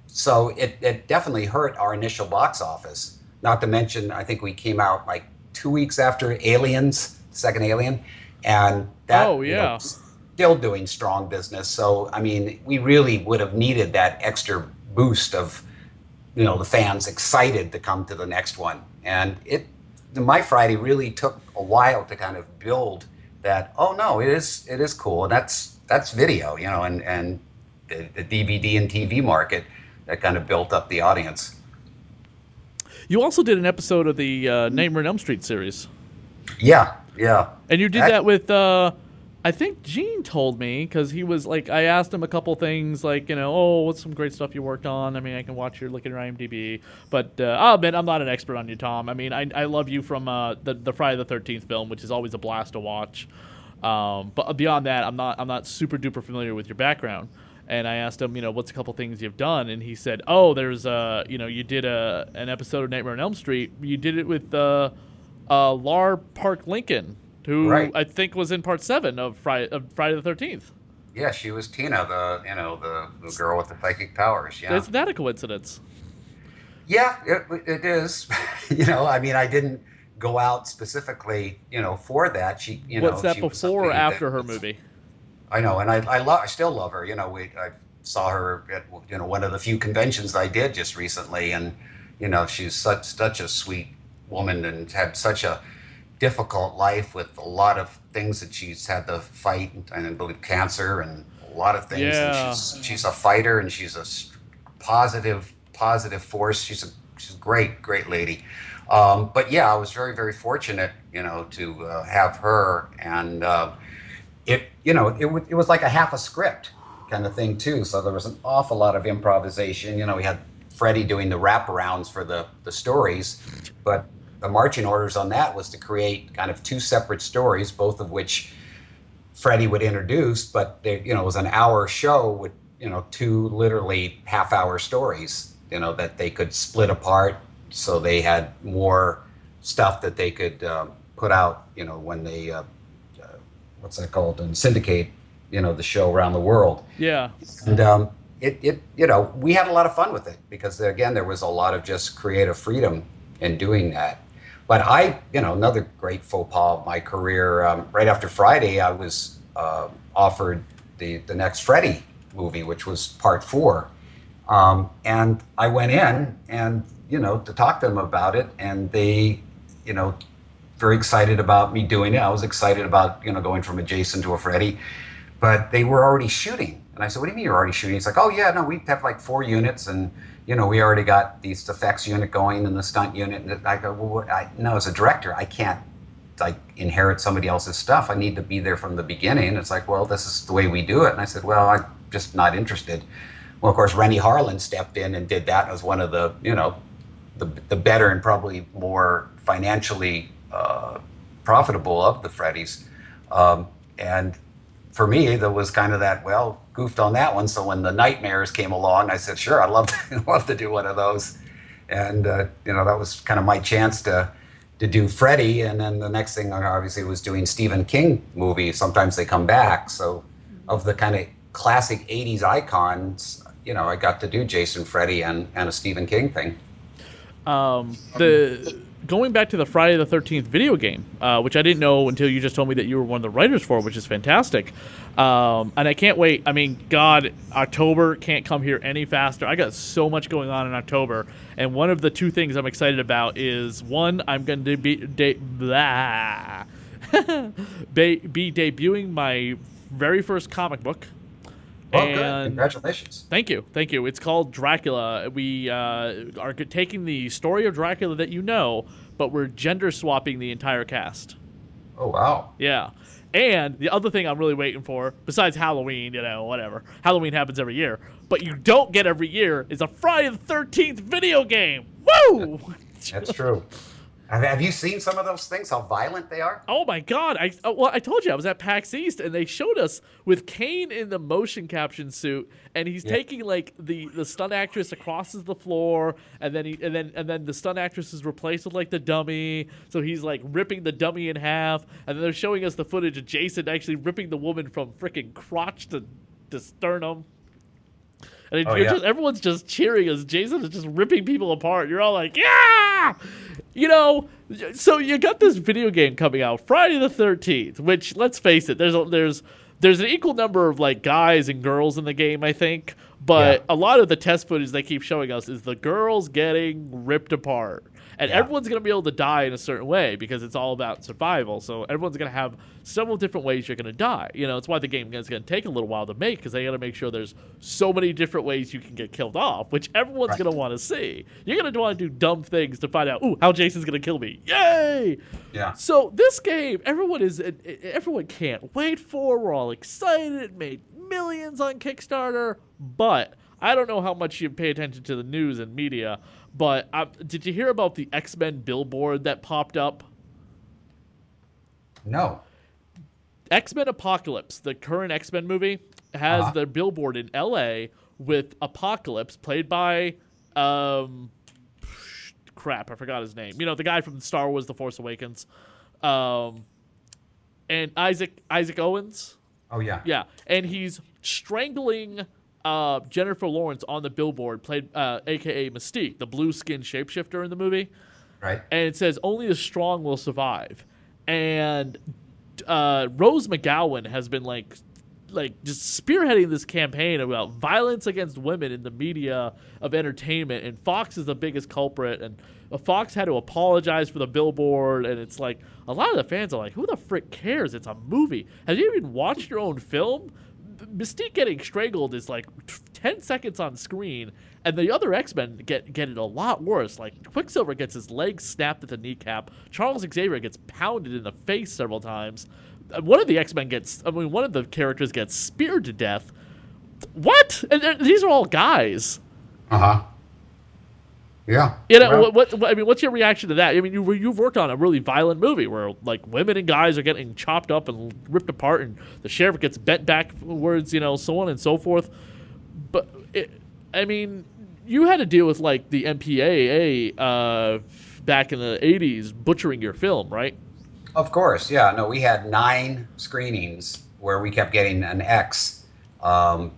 So it definitely hurt our initial box office. Not to mention, I think we came out like 2 weeks after Aliens, the second Alien, and that Oh yeah. still doing strong business. So I mean, we really would have needed that extra boost of the fans excited to come to the next one. And My Friday really took a while to kind of build that. Oh no, it is cool, and that's video, and the DVD and TV market that kind of built up the audience. You also did an episode of the Nightmare on Elm Street series. Yeah, yeah. And you did that with, I think Gene told me, because he was like, I asked him a couple things, like, oh, what's some great stuff you worked on? I mean, I can watch your, look at your IMDb. But I'll admit, I'm not an expert on you, Tom. I mean, I love you from the Friday the 13th film, which is always a blast to watch. But beyond that, I'm not super duper familiar with your background. And I asked him, what's a couple things you've done? And he said, oh, there's, you did an episode of Nightmare on Elm Street. You did it with Lar Park Lincoln, who Right. I think was in part 7 of Friday the 13th. Yeah, she was Tina, the girl with the psychic powers. Yeah. Isn't that a coincidence? Yeah, it is. I mean, I didn't go out specifically, for that. What's that she was before or somebody after that her was- movie? I know, and I still love her. I saw her at one of the few conventions I did just recently, and she's such a sweet woman and had such a difficult life with a lot of things that she's had to fight, and I believe cancer and a lot of things. Yeah. And she's a fighter, and she's a positive force. She's a great lady. But yeah, I was very very fortunate, to have her, and it was like a half a script kind of thing too. So there was an awful lot of improvisation. We had Freddie doing the wraparounds for the stories, but the marching orders on that was to create kind of two separate stories, both of which Freddie would introduce, but it was an hour show with two literally half-hour stories, that they could split apart, so they had more stuff that they could put out, when they what's that called, and syndicate, the show around the world. Yeah. And we had a lot of fun with it because again, there was a lot of just creative freedom in doing that. But another great faux pas of my career, right after Friday, I was offered the next Freddy movie, which was part 4. And I went in and, to talk to them about it, and they, very excited about me doing it. I was excited about, going from a Jason to a Freddy, but they were already shooting. And I said, what do you mean you're already shooting? He's like, oh yeah, no, we have like 4 units, and we already got the effects unit going and the stunt unit. And I go, well, no, as a director, I can't inherit somebody else's stuff. I need to be there from the beginning. And it's like, well, this is the way we do it. And I said, well, I'm just not interested. Well, of course, Rennie Harlan stepped in and did that. And was one of the, the better and probably more financially profitable of the Freddys. And for me, there was kind of that, well, goofed on that one. So when the Nightmares came along, I said, sure, I'd love to do one of those. And, that was kind of my chance to do Freddy. And then the next thing, obviously, was doing Stephen King movies. Sometimes they come back. So of the kind of classic 80s icons, I got to do Jason, Freddy, and a Stephen King thing. Going back to the Friday the 13th video game, which I didn't know until you just told me that you were one of the writers for, which is fantastic. And I can't wait. I mean, God, October can't come here any faster. I got so much going on in October. And one of the 2 things I'm excited about is, one, I'm going to be debuting my very first comic book. Well, good. Congratulations. Thank you. It's called Dracula. We are taking the story of Dracula that but we're gender swapping the entire cast. Oh, wow. Yeah. And the other thing I'm really waiting for, besides Halloween, whatever. Halloween happens every year. But you don't get every year is a Friday the 13th video game. Woo! That's true. Have you seen some of those things? How violent they are? Oh my god! I told you I was at PAX East and they showed us with Kane in the motion caption suit, and he's Yeah. taking like the stunt actress across the floor, and then the stunt actress is replaced with like the dummy, so he's like ripping the dummy in half, and then they're showing us the footage of Jason actually ripping the woman from freaking crotch to sternum. And Oh, yeah. everyone's just cheering as Jason is just ripping people apart. You're all like, yeah! So you got this video game coming out, Friday the 13th, which, let's face it, there's an equal number of, like, guys and girls in the game, I think. But Yeah. a lot of the test footage they keep showing us is the girls getting ripped apart. And Yeah. everyone's going to be able to die in a certain way because it's all about survival. So everyone's going to have several different ways you're going to die. It's why the game is going to take a little while to make, because they got to make sure there's so many different ways you can get killed off, which everyone's Right. going to want to see. You're going to want to do dumb things to find out, ooh, how Jason's going to kill me. Yay! Yeah. So this game, everyone can't wait for. We're all excited. It made millions on Kickstarter, but I don't know how much you pay attention to the news and media, but did you hear about the X-Men billboard that popped up? No. X-Men Apocalypse, the current X-Men movie, has their billboard in L.A. with Apocalypse, played by, crap, I forgot his name. The guy from Star Wars: The Force Awakens, and Isaac Owens. Oh, yeah. Yeah, and he's strangling Jennifer Lawrence on the billboard, played a.k.a. Mystique, the blue-skinned shapeshifter in the movie. Right. And it says, only the strong will survive. And Rose McGowan has been, like just spearheading this campaign about violence against women in the media of entertainment. And Fox is the biggest culprit. And Fox had to apologize for the billboard. And it's like, a lot of the fans are like, who the frick cares? It's a movie. Have you even watched your own film? Mystique getting strangled is like 10 seconds on screen, and the other X-Men get it a lot worse. Like, Quicksilver gets his leg snapped at the kneecap. Charles Xavier gets pounded in the face several times. One of the characters gets speared to death. What? And these are all guys. Uh-huh. Yeah. Well, what's your reaction to that? I mean, you've worked on a really violent movie where, like, women and guys are getting chopped up and ripped apart, and the sheriff gets bent backwards, so on and so forth. But you had to deal with, like, the MPAA back in the '80s butchering your film, right? Of course, yeah. No, we had 9 screenings where we kept getting an X, and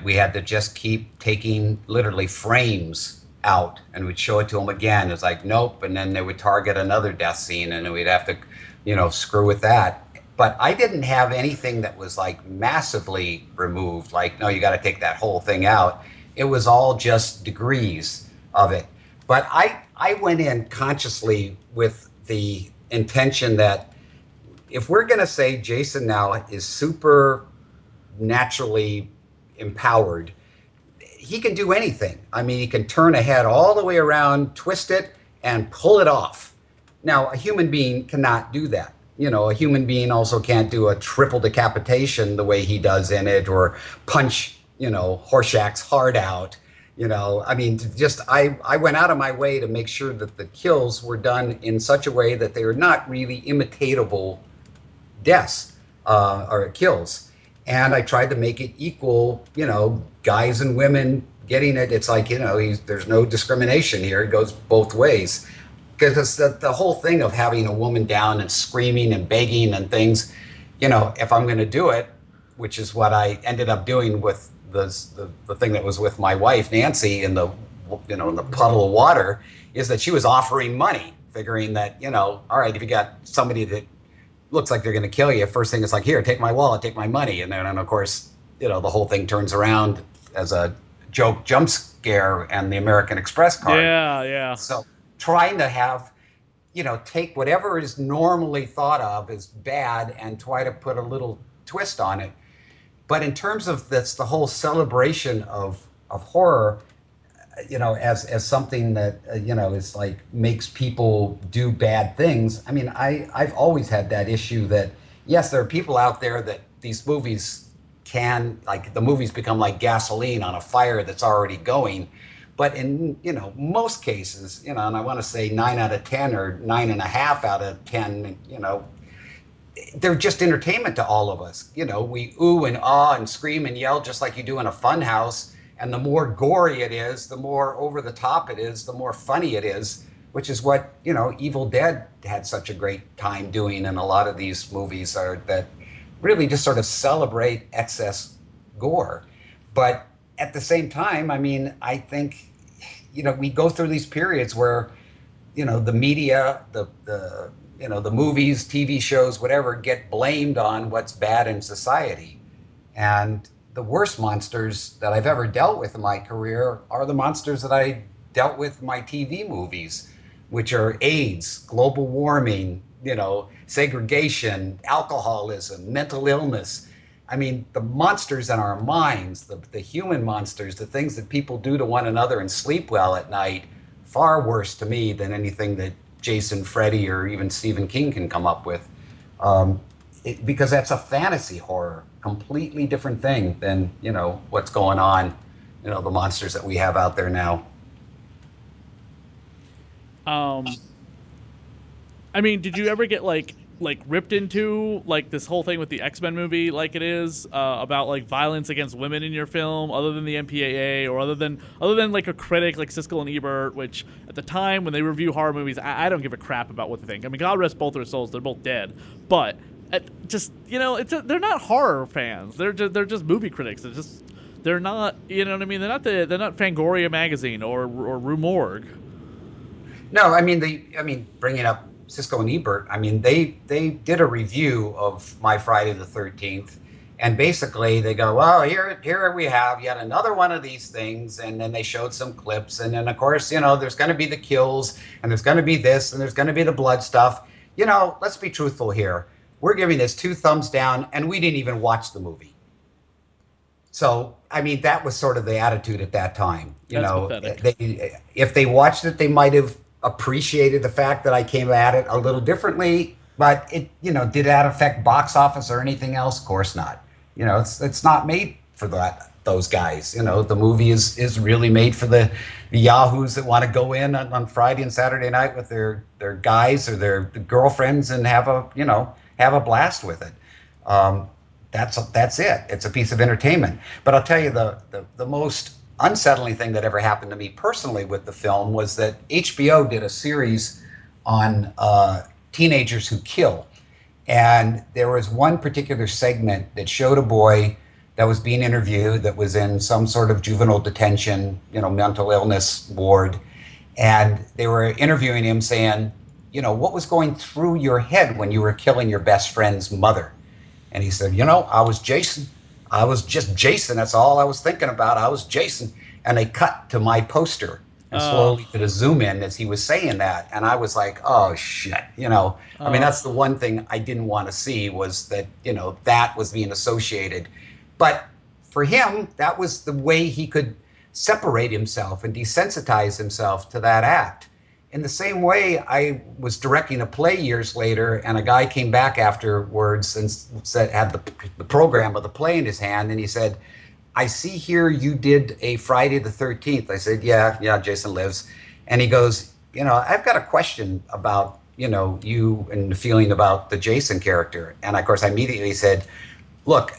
we had to just keep taking literally frames out, and we'd show it to them again. It's like, nope, and then they would target another death scene, and then we'd have to, screw with that. But I didn't have anything that was like massively removed. Like, no, you got to take that whole thing out. It was all just degrees of it. But I went in consciously with the intention that if we're going to say Jason now is super naturally empowered, he can do anything. I mean, he can turn a head all the way around, twist it, and pull it off. Now, a human being cannot do that. A human being also can't do a triple decapitation the way he does in it, or punch, Horshack's heart out. I mean, I went out of my way to make sure that the kills were done in such a way that they were not really imitatable deaths or kills. And I tried to make it equal, guys and women getting it. It's like, there's no discrimination here. It goes both ways. Because the whole thing of having a woman down and screaming and begging and things, if I'm going to do it, which is what I ended up doing with the thing that was with my wife, Nancy, in the puddle of water, is that she was offering money, figuring that, all right, if you got somebody that looks like they're going to kill you, first thing is like, here, take my wallet, take my money. And then, of course, the whole thing turns around as a joke jump scare and the American Express card. Yeah. So trying to have, take whatever is normally thought of as bad and try to put a little twist on it. But in terms of the whole celebration of horror, as something that is like makes people do bad things. I mean, I've always had that issue that yes, there are people out there that these movies can like the movies become like gasoline on a fire that's already going. But in most cases, and I want to say 9 out of 10 or 9.5 out of 10, they're just entertainment to all of us. We ooh and ah and scream and yell just like you do in a fun house. And the more gory it is, the more over the top it is, the more funny it is, which is what, Evil Dead had such a great time doing. And a lot of these movies are that really just sort of celebrate excess gore. But at the same time, I mean, I think, we go through these periods where the media, the movies, TV shows, whatever, get blamed on what's bad in society. And the worst monsters that I've ever dealt with in my career are the monsters that I dealt with in my TV movies, which are AIDS, global warming, segregation, alcoholism, mental illness. I mean, the monsters in our minds, the human monsters, the things that people do to one another and sleep well at night, far worse to me than anything that Jason, Freddy, or even Stephen King can come up with. Because that's a fantasy horror, completely different thing than, what's going on, the monsters that we have out there now. Um, I mean, did you ever get like ripped into like this whole thing with the X-Men movie, like it is about like violence against women in your film, other than the MPAA or other than like a critic like Siskel and Ebert, which at the time when they review horror movies, I don't give a crap about what they think. I mean, God rest both their souls, they're both dead, but just they're not horror fans. They're just movie critics. They're not, you know what I mean. They're not Fangoria magazine or Rue Morgue. No, I mean, bringing up Cisco and Ebert, I mean, they did a review of my Friday the 13th, and basically they go, well, here we have yet another one of these things, and then they showed some clips, and then of course, there's going to be the kills, and there's going to be this, and there's going to be the blood stuff. Let's be truthful here. We're giving this 2 thumbs down, and we didn't even watch the movie. So, I mean, that was sort of the attitude at that time. That's pathetic. If they watched it, they might have appreciated the fact that I came at it a little differently. But did that affect box office or anything else? Of course not. It's not made for those guys. The movie is really made for the yahoos that want to go in on Friday and Saturday night with their guys or their girlfriends and have a blast with it. That's it. It's a piece of entertainment. But I'll tell you the most unsettling thing that ever happened to me personally with the film was that HBO did a series on teenagers who kill. And there was one particular segment that showed a boy that was being interviewed that was in some sort of juvenile detention, mental illness ward. And they were interviewing him saying, what was going through your head when you were killing your best friend's mother? And he said, I was Jason. I was just Jason. That's all I was thinking about. I was Jason. And they cut to my poster and slowly did a zoom in as he was saying that. And I was like, oh, shit. I mean, that's the one thing I didn't want to see was that, that was being associated. But for him, that was the way he could separate himself and desensitize himself to that act. In the same way, I was directing a play years later, and a guy came back afterwards and had the program of the play in his hand, and he said, I see here you did a Friday the 13th. I said, yeah, Jason Lives. And he goes, I've got a question about, you and the feeling about the Jason character. And of course, I immediately said, look,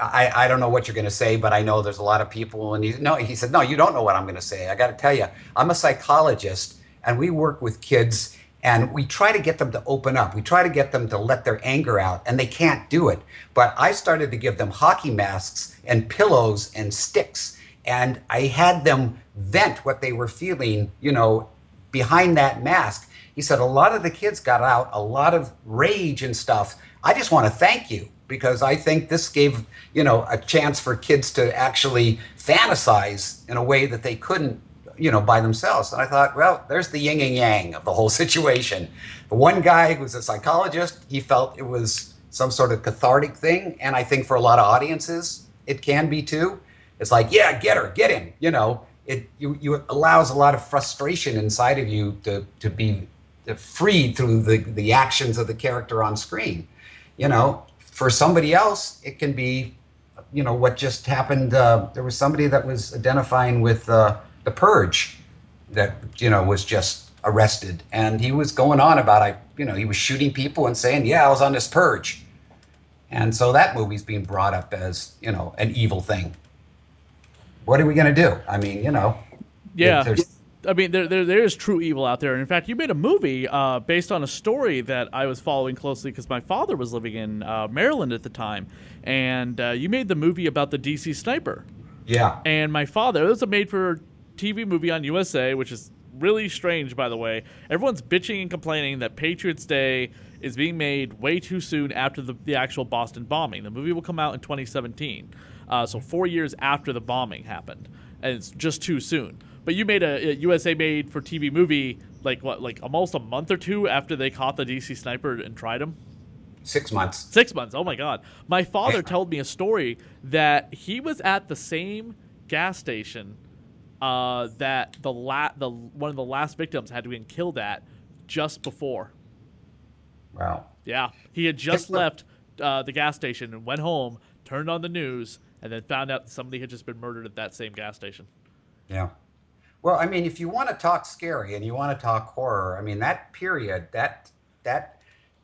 I don't know what you're going to say, but I know there's a lot of people. And he said, no, you don't know what I'm going to say. I got to tell you, I'm a psychologist and we work with kids and we try to get them to open up. We try to get them to let their anger out and they can't do it. But I started to give them hockey masks and pillows and sticks. And I had them vent what they were feeling, behind that mask. He said, a lot of the kids got out a lot of rage and stuff. I just want to thank you, because I think this gave, a chance for kids to actually fantasize in a way that they couldn't, by themselves. And I thought, well, there's the yin and yang of the whole situation. The one guy who was a psychologist, he felt it was some sort of cathartic thing. And I think for a lot of audiences, it can be too. It's like, yeah, get her, get him, you allows a lot of frustration inside of you to be freed through the actions of the character on screen. For somebody else, it can be, what just happened. There was somebody that was identifying with the Purge that was just arrested, and he was going on about he was shooting people and saying, "Yeah, I was on this purge," and so that movie's being brought up as an evil thing. What are we going to do? I mean, Yeah. there's I mean, there is true evil out there. And in fact, you made a movie based on a story that I was following closely because my father was living in Maryland at the time. And you made the movie about the DC sniper. yeah. And my father, it was a made-for-TV movie on USA, which is really strange, by the way. Everyone's bitching and complaining that Patriots Day is being made way too soon after the actual Boston bombing. The movie will come out in 2017, so 4 years after the bombing happened, and it's just too soon. But you made a USA made-for-TV movie like almost a month or two after they caught the DC sniper and tried him. 6 months. 6 months. Oh my God! My father told me a story that he was at the same gas station that the one of the last victims had been killed at just before. Wow. Yeah, he had just left the gas station and went home, turned on the news, and then found out somebody had just been murdered at that same gas station. Yeah. Well, I mean, if you want to talk scary and you want to talk horror, I mean, that period, that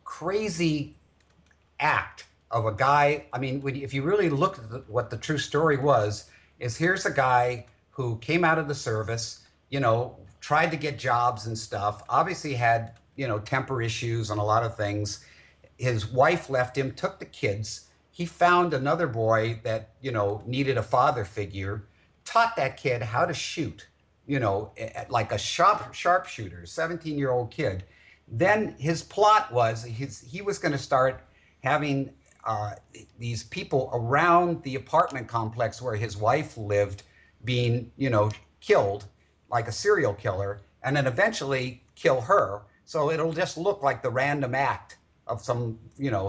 crazy act of a guy. I mean, if you really look at what the true story was, is here's a guy who came out of the service, tried to get jobs and stuff, obviously had, temper issues and a lot of things. His wife left him, took the kids. He found another boy that, needed a father figure, taught that kid how to shoot, like a sharpshooter, 17-year-old kid. Then his plot was he was going to start having these people around the apartment complex where his wife lived being, killed like a serial killer, and then eventually kill her. So it'll just look like the random act of some,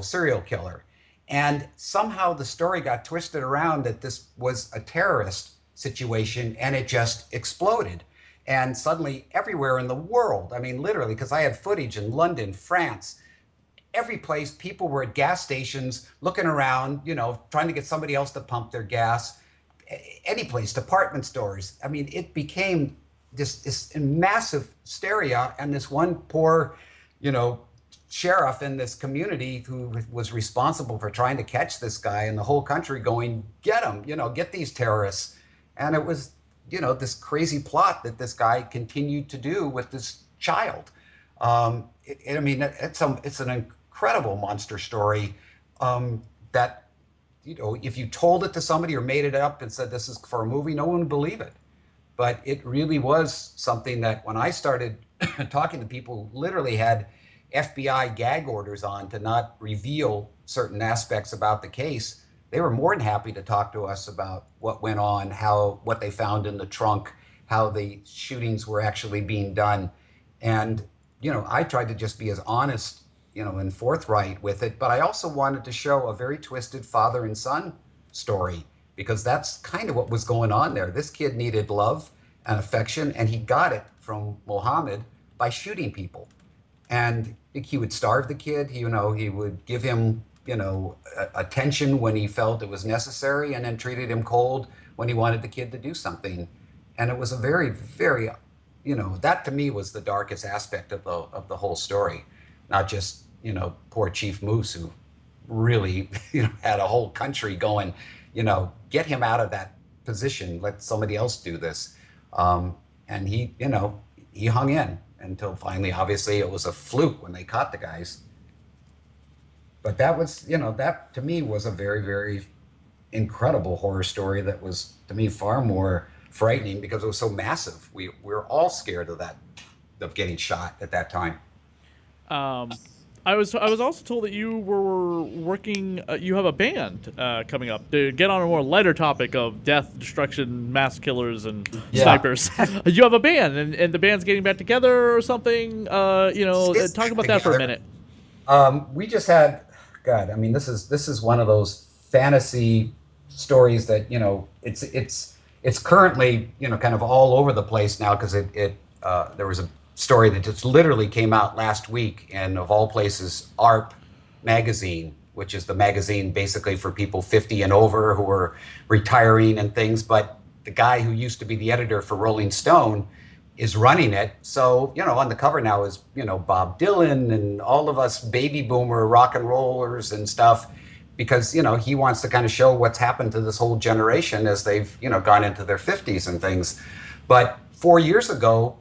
serial killer. And somehow the story got twisted around that this was a terrorist situation, and it just exploded. And suddenly everywhere in the world, I mean, literally, because I had footage in London, France, every place, people were at gas stations looking around, trying to get somebody else to pump their gas. Any place, department stores. I mean, it became this massive hysteria. And this one poor, sheriff in this community who was responsible for trying to catch this guy, and the whole country going, get him, get these terrorists. And it was, this crazy plot that this guy continued to do with this child. It's an incredible monster story that, if you told it to somebody or made it up and said this is for a movie, no one would believe it. But it really was something that when I started talking to people who literally had FBI gag orders on to not reveal certain aspects about the case, they were more than happy to talk to us about what went on, what they found in the trunk, how the shootings were actually being done. And, I tried to just be as honest, and forthright with it. But I also wanted to show a very twisted father and son story, because that's kind of what was going on there. This kid needed love and affection, and he got it from Mohammed by shooting people. And he would starve the kid. He would give him, attention when he felt it was necessary, and then treated him cold when he wanted the kid to do something. And it was a very, very, that to me was the darkest aspect of the whole story. Not just, poor Chief Moose, who really, had a whole country going, get him out of that position, let somebody else do this. And he hung in until finally, obviously, it was a fluke when they caught the guys. But that was, that to me was a very, very incredible horror story that was, to me, far more frightening because it was so massive. We were all scared of that, of getting shot at that time. I was also told that you were working. You have a band coming up to get on a more lighter topic of death, destruction, mass killers, and snipers. You have a band, and the band's getting back together or something. Talk about that for a minute. We just had, God. I mean, this is one of those fantasy stories that it's currently, kind of all over the place now because there was a story that just literally came out last week, and of all places, ARP magazine, which is the magazine basically for people 50 and over who are retiring and things. But the guy who used to be the editor for Rolling Stone is running it. So, on the cover now is, Bob Dylan and all of us baby boomer rock and rollers and stuff, because, he wants to kind of show what's happened to this whole generation as they've, gone into their 50s and things. But 4 years ago,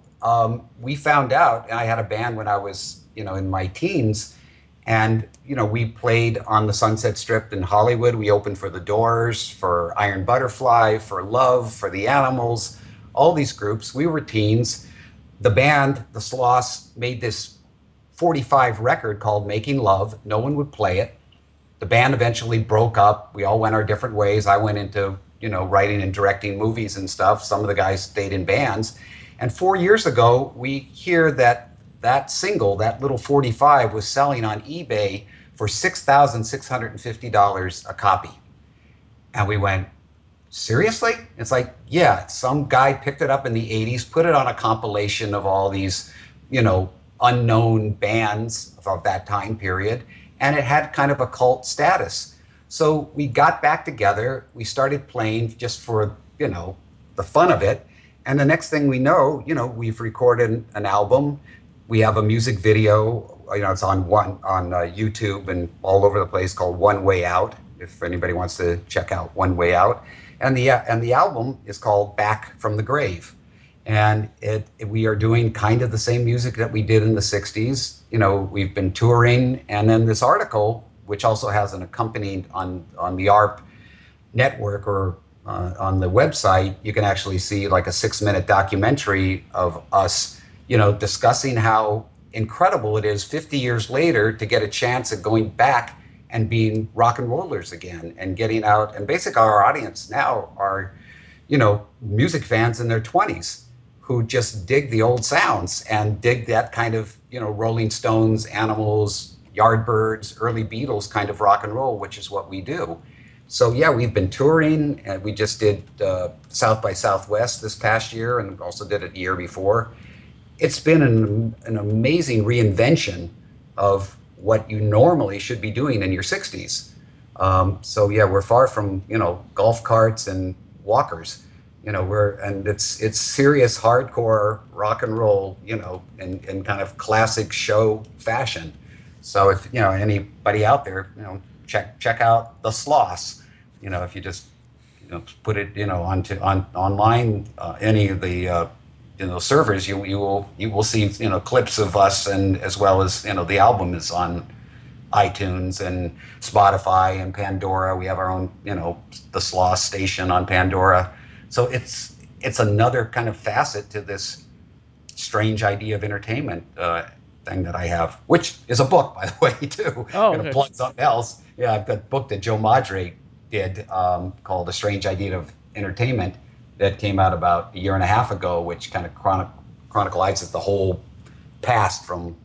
we found out, and I had a band when I was, in my teens, and, we played on the Sunset Strip in Hollywood. We opened for The Doors, for Iron Butterfly, for Love, for The Animals, all these groups. We were teens. The band, the Sloss, made this 45 record called Making Love. No one would play it. The band eventually broke up. We all went our different ways. I went into, writing and directing movies and stuff. Some of the guys stayed in bands. And 4 years ago, we hear that single, that little 45, was selling on eBay for $6,650 a copy. And we went, seriously? It's like, yeah, some guy picked it up in the 80s, put it on a compilation of all these, unknown bands of that time period, and it had kind of a cult status. So we got back together, we started playing just for, the fun of it. And the next thing we know, we've recorded an album. We have a music video, it's on YouTube and all over the place, called One Way Out, if anybody wants to check out One Way Out. And the album is called Back from the Grave. And we are doing kind of the same music that we did in the 60s. We've been touring. And then this article, which also has an accompanying on the ARP network or on the website, you can actually see like a 6-minute documentary of us, discussing how incredible it is 50 years later to get a chance at going back and being rock and rollers again and getting out. And basically our audience now are, music fans in their 20s who just dig the old sounds and dig that kind of, Rolling Stones, Animals, Yardbirds, early Beatles kind of rock and roll, which is what we do. So yeah, we've been touring, and we just did South by Southwest this past year and also did it the year before. It's been an amazing reinvention of what you normally should be doing in your 60s. So yeah, we're far from, golf carts and walkers. It's serious hardcore rock and roll, in kind of classic show fashion. So if, anybody out there, check out the Sloss. If you just, put it, online, any of the, servers, you will see, clips of us, and as well as, the album is on iTunes and Spotify and Pandora. We have our own, the Sloss station on Pandora. So it's another kind of facet to this strange idea of entertainment thing that I have, which is a book, by the way, too. Oh, I'm gonna okay. plug something else. Yeah, I've got a book that Joe Madre did called A Strange Idea of Entertainment that came out about a year and a half ago, which kind of chronicles the whole past from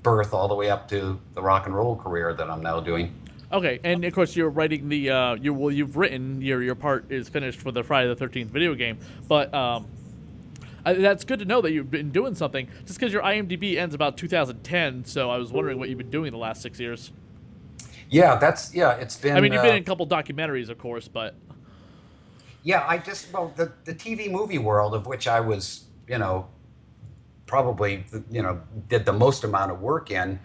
birth all the way up to the rock and roll career that I'm now doing. Okay, and of course you're writing the you've written your part is finished for the Friday the 13th video game, but that's good to know that you've been doing something. Just because your IMDb ends about 2010, so I was wondering what you've been doing the last 6 years. Yeah, it's been. I mean, you've been in a couple documentaries, of course, but yeah, the TV movie world, of which I was, probably, did the most amount of work in,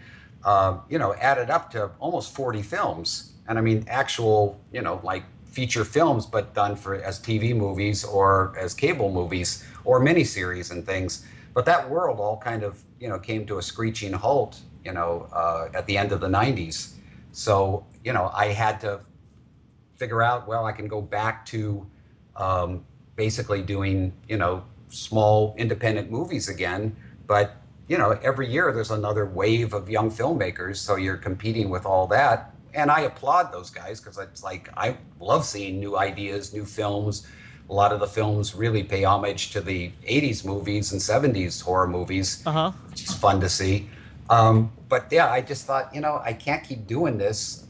added up to almost 40 films. And I mean, actual, like feature films, but done as TV movies or as cable movies or miniseries and things. But that world all kind of, came to a screeching halt, at the end of the 90s. So, I had to figure out, well, I can go back to basically doing, small independent movies again. But, every year there's another wave of young filmmakers. So you're competing with all that. And I applaud those guys because it's like, I love seeing new ideas, new films. A lot of the films really pay homage to the 80s movies and 70s horror movies, which is fun to see. But yeah, I just thought, I can't keep doing this.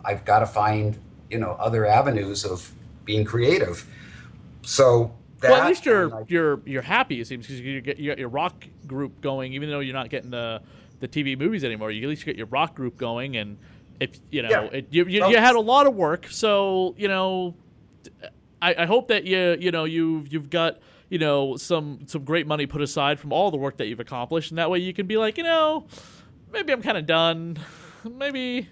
I've got to find, other avenues of being creative. So Well, at that, least and you're happy. It seems because you got your rock group going, even though you're not getting the TV movies anymore. You at least get your rock group going, and if you yeah. know Well, you had a lot of work, so I hope that you've got some great money put aside from all the work that you've accomplished, and that way you can be like, maybe I'm kind of done, maybe.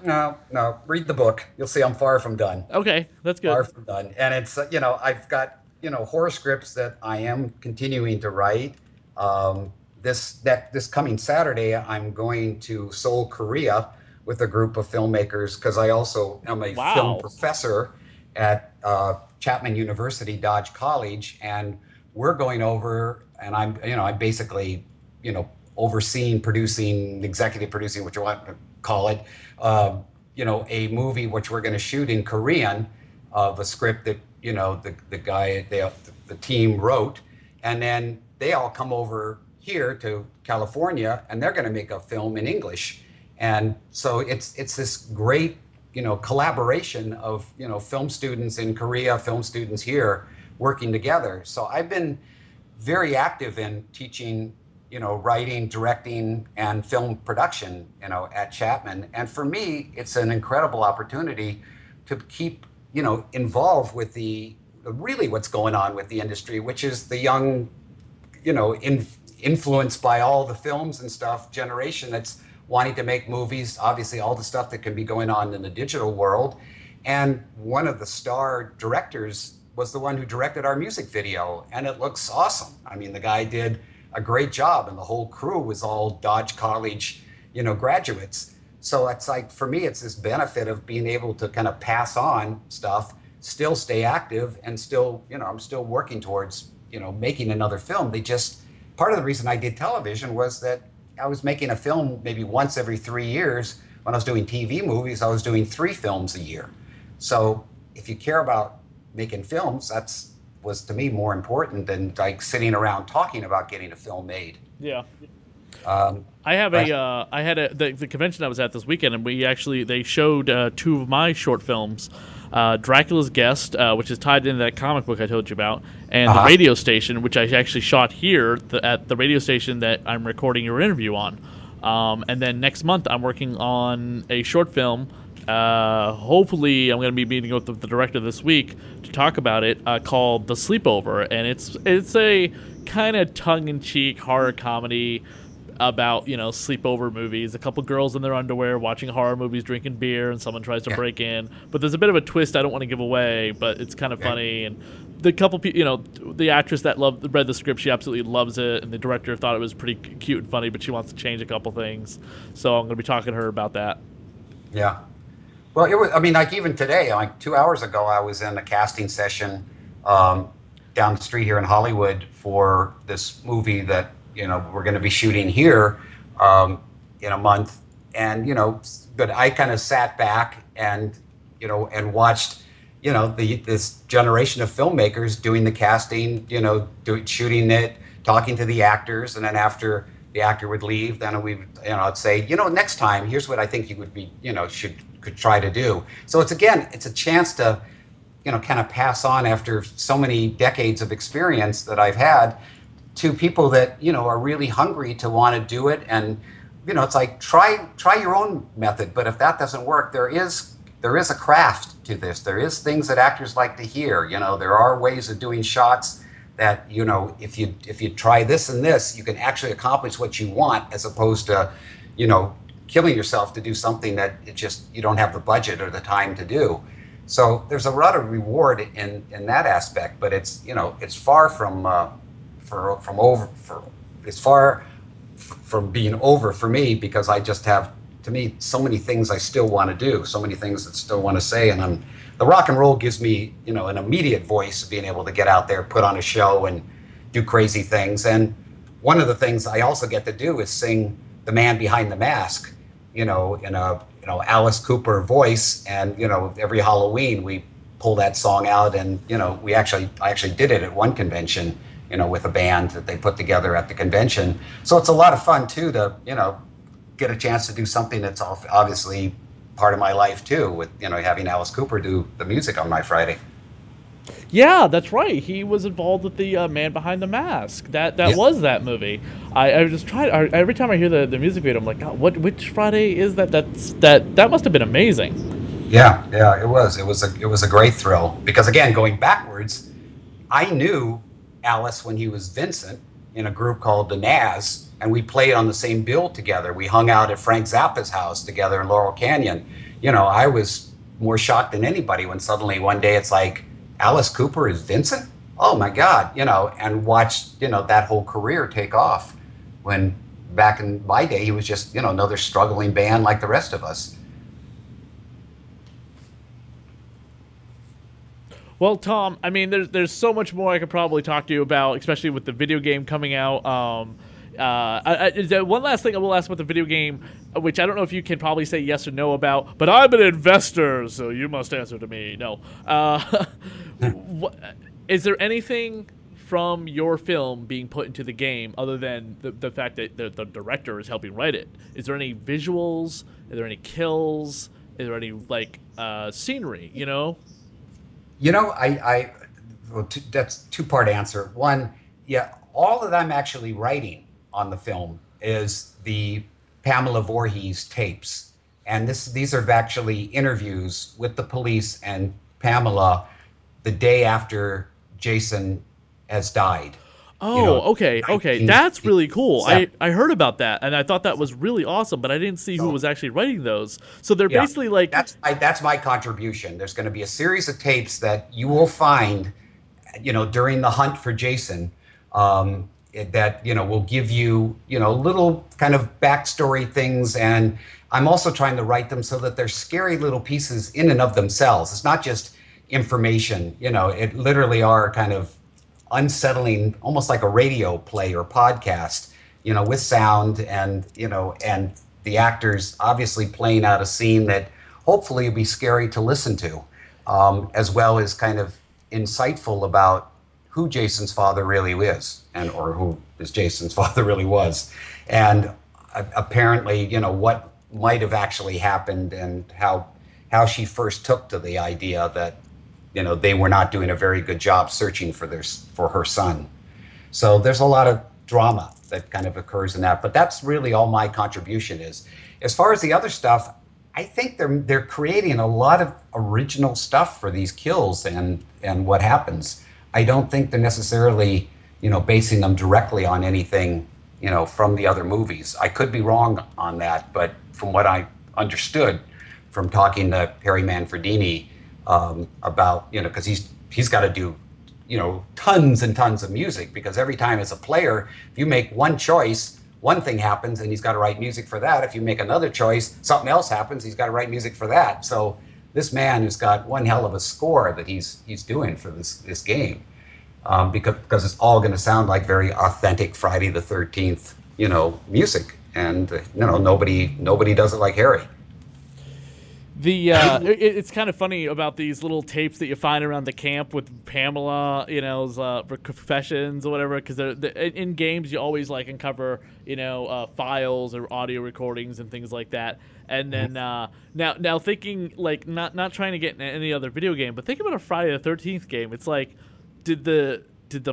no, no. Read the book. You'll see I'm far from done. Okay, that's Far good. from done. And it's, I've got, horror scripts that I am continuing to write. This coming Saturday, I'm going to Seoul, Korea with a group of filmmakers because I also am a film Wow. professor at Chapman University, Dodge College. And we're going over, and I'm basically, overseeing, producing, executive producing, what you want to call it, a movie which we're going to shoot in Korean of a script that the guy the team wrote, and then they all come over here to California and they're going to make a film in English, and so it's this great collaboration of film students in Korea, film students here working together. So I've been very active in teaching writing, directing, and film production, at Chapman. And for me, it's an incredible opportunity to keep, involved with the really what's going on with the industry, which is the young, influenced by all the films and stuff generation that's wanting to make movies. Obviously, all the stuff that can be going on in the digital world. And one of the star directors was the one who directed our music video, and it looks awesome. I mean, the guy did a great job, and the whole crew was all Dodge College, graduates. So it's like, for me, it's this benefit of being able to kind of pass on stuff, still stay active, and still, I'm still working towards, making another film. Part of the reason I did television was that I was making a film maybe once every 3 years. When I was doing TV movies, I was doing 3 films a year. So if you care about making films, was to me more important than like sitting around talking about getting a film made. Yeah. Um, I have but I had the convention I was at this weekend, and they showed 2 of my short films, Dracula's Guest, which is tied into that comic book I told you about, and the radio station, which I actually shot here at the radio station that I'm recording your interview on. And then next month I'm working on a short film. Hopefully, I'm going to be meeting with the director this week to talk about it, called The Sleepover, and it's a kind of tongue-in-cheek horror comedy about sleepover movies. A couple girls in their underwear watching horror movies, drinking beer, and someone tries to break in. But there's a bit of a twist I don't want to give away, but it's kind of funny. And the couple people, the actress that read the script, she absolutely loves it, and the director thought it was pretty cute and funny, but she wants to change a couple things. So I'm going to be talking to her about that. Yeah. Well, it was. I mean, like even today, like 2 hours ago, I was in a casting session down the street here in Hollywood for this movie that we're going to be shooting here in a month, and but I kind of sat back and and watched this generation of filmmakers doing the casting, shooting it, talking to the actors, and then after the actor would leave, then I'd say, next time, here's what I think you would be, could try to do. So it's a chance to, kind of pass on after so many decades of experience that I've had to people that, are really hungry to want to do it. And, it's like, try your own method. But if that doesn't work, there is a craft to this. There is things that actors like to hear. There are ways of doing shots that, if you try this and this, you can actually accomplish what you want, as opposed to, killing yourself to do something that you don't have the budget or the time to do. So there's a lot of reward in that aspect, but it's far from being over for me, because I just have, to me, so many things I still want to do, so many things that still want to say, and the rock and roll gives me an immediate voice, being able to get out there, put on a show, and do crazy things. And one of the things I also get to do is sing "The Man Behind the Mask," in a Alice Cooper voice, and every Halloween we pull that song out, and I actually did it at one convention, with a band that they put together at the convention. So it's a lot of fun too to get a chance to do something that's obviously part of my life too, with having Alice Cooper do the music on my Friday. Yeah, that's right. He was involved with the Man Behind the Mask. That Yeah. was that movie. I just tried every time I hear the music video. I'm like, God, which Friday is that? That must have been amazing. Yeah, yeah, it was. It was a great thrill because again, going backwards, I knew Alice when he was Vincent in a group called the Naz, and we played on the same bill together. We hung out at Frank Zappa's house together in Laurel Canyon. I was more shocked than anybody when suddenly one day it's like Alice Cooper is Vincent. Oh my God, and watched that whole career take off. When back in my day, he was just another struggling band like the rest of us. Well, Tom, I mean, there's so much more I could probably talk to you about, especially with the video game coming out. One last thing I will ask about the video game, which I don't know if you can probably say yes or no about, but I'm an investor, so you must answer to me. No. Is there anything from your film being put into the game other than the fact that the director is helping write it? Is there any visuals? Are there any kills? Is there any, scenery, That's two-part answer. One, yeah, all that I'm actually writing on the film is the Pamela Voorhees tapes, and these are actually interviews with the police and Pamela the day after Jason has died. Okay. That's really cool. I 1967. heard about that, and I thought that was really awesome, but I didn't see who So, was actually writing those. So they're yeah, basically like, that's my contribution. There's going to be a series of tapes that you will find, during the hunt for Jason, that will give you little kind of backstory things, and I'm also trying to write them so that they're scary little pieces in and of themselves. It's not just information. It literally are kind of unsettling, almost like a radio play or podcast, with sound and the actors obviously playing out a scene that hopefully will be scary to listen to, as well as kind of insightful about who Jason's father really is, or who is Jason's father really was, and apparently, what might have actually happened and how she first took to the idea that they were not doing a very good job searching for her son. So there's a lot of drama that kind of occurs in that, but that's really all my contribution is. As far as the other stuff, I think they're creating a lot of original stuff for these kills and what happens. I don't think they're necessarily basing them directly on anything from the other movies. I could be wrong on that, but from what I understood from talking to Harry Manfredini, about because he's got to do tons and tons of music, because every time as a player, if you make one choice, one thing happens and he's got to write music for that. If you make another choice, something else happens, he's got to write music for that. So this man has got one hell of a score that he's doing for this game, because it's all going to sound like very authentic Friday the 13th music, and nobody does it like Harry. It's kind of funny about these little tapes that you find around the camp with Pamela, confessions or whatever, because in games you always uncover files or audio recordings and things like that. And then now thinking not trying to get in any other video game, but think about a Friday the 13th game. It's like, did the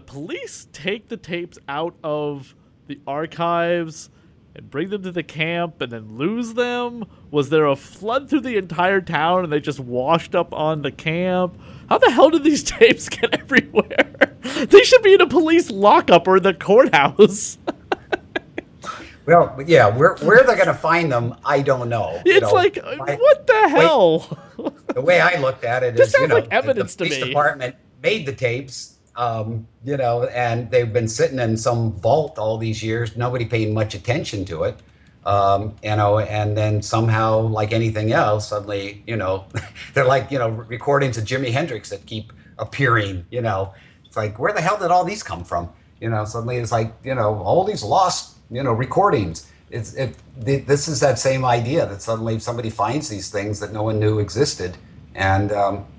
police take the tapes out of the archives and bring them to the camp and then lose them? Was there a flood through the entire town and they just washed up on the camp? How the hell did these tapes get everywhere? They should be in a police lockup or in the courthouse. Well, yeah, where they're going to find them, I don't know. It's what the hell? The way I looked at it This is, sounds like evidence the to police me. department made the tapes, and they've been sitting in some vault all these years, nobody paying much attention to it, and then somehow, like anything else, suddenly, they're like, recordings of Jimi Hendrix that keep appearing, it's like, where the hell did all these come from? Suddenly it's like, all these lost, recordings. This is that same idea that suddenly somebody finds these things that no one knew existed, and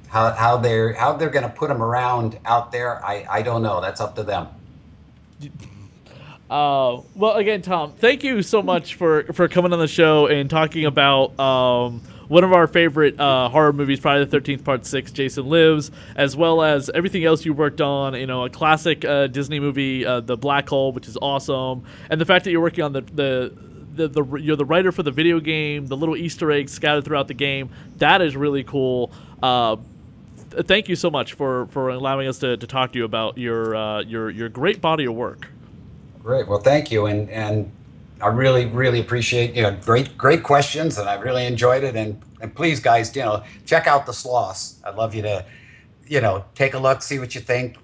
how they're going to put them around out there, I don't know. That's up to them. Well, again, Tom, thank you so much for coming on the show and talking about one of our favorite horror movies, Friday the 13th Part 6, Jason Lives, as well as everything else you worked on. You know, a classic Disney movie, The Black Hole, which is awesome, and the fact that you're working on you're the writer for the video game, the little Easter eggs scattered throughout the game. That is really cool. Thank you so much for allowing us to talk to you about your great body of work. Great. Well, thank you, and I really appreciate, great questions, and I really enjoyed it. And please, guys, check out the Sloss. I'd love you to, take a look, see what you think,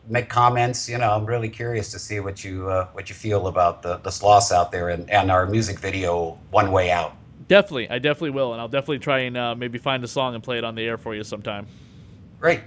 make comments. I'm really curious to see what you feel about the Sloss out there, and our music video, One Way Out. Definitely, I definitely will, and I'll definitely try and maybe find a song and play it on the air for you sometime. Great.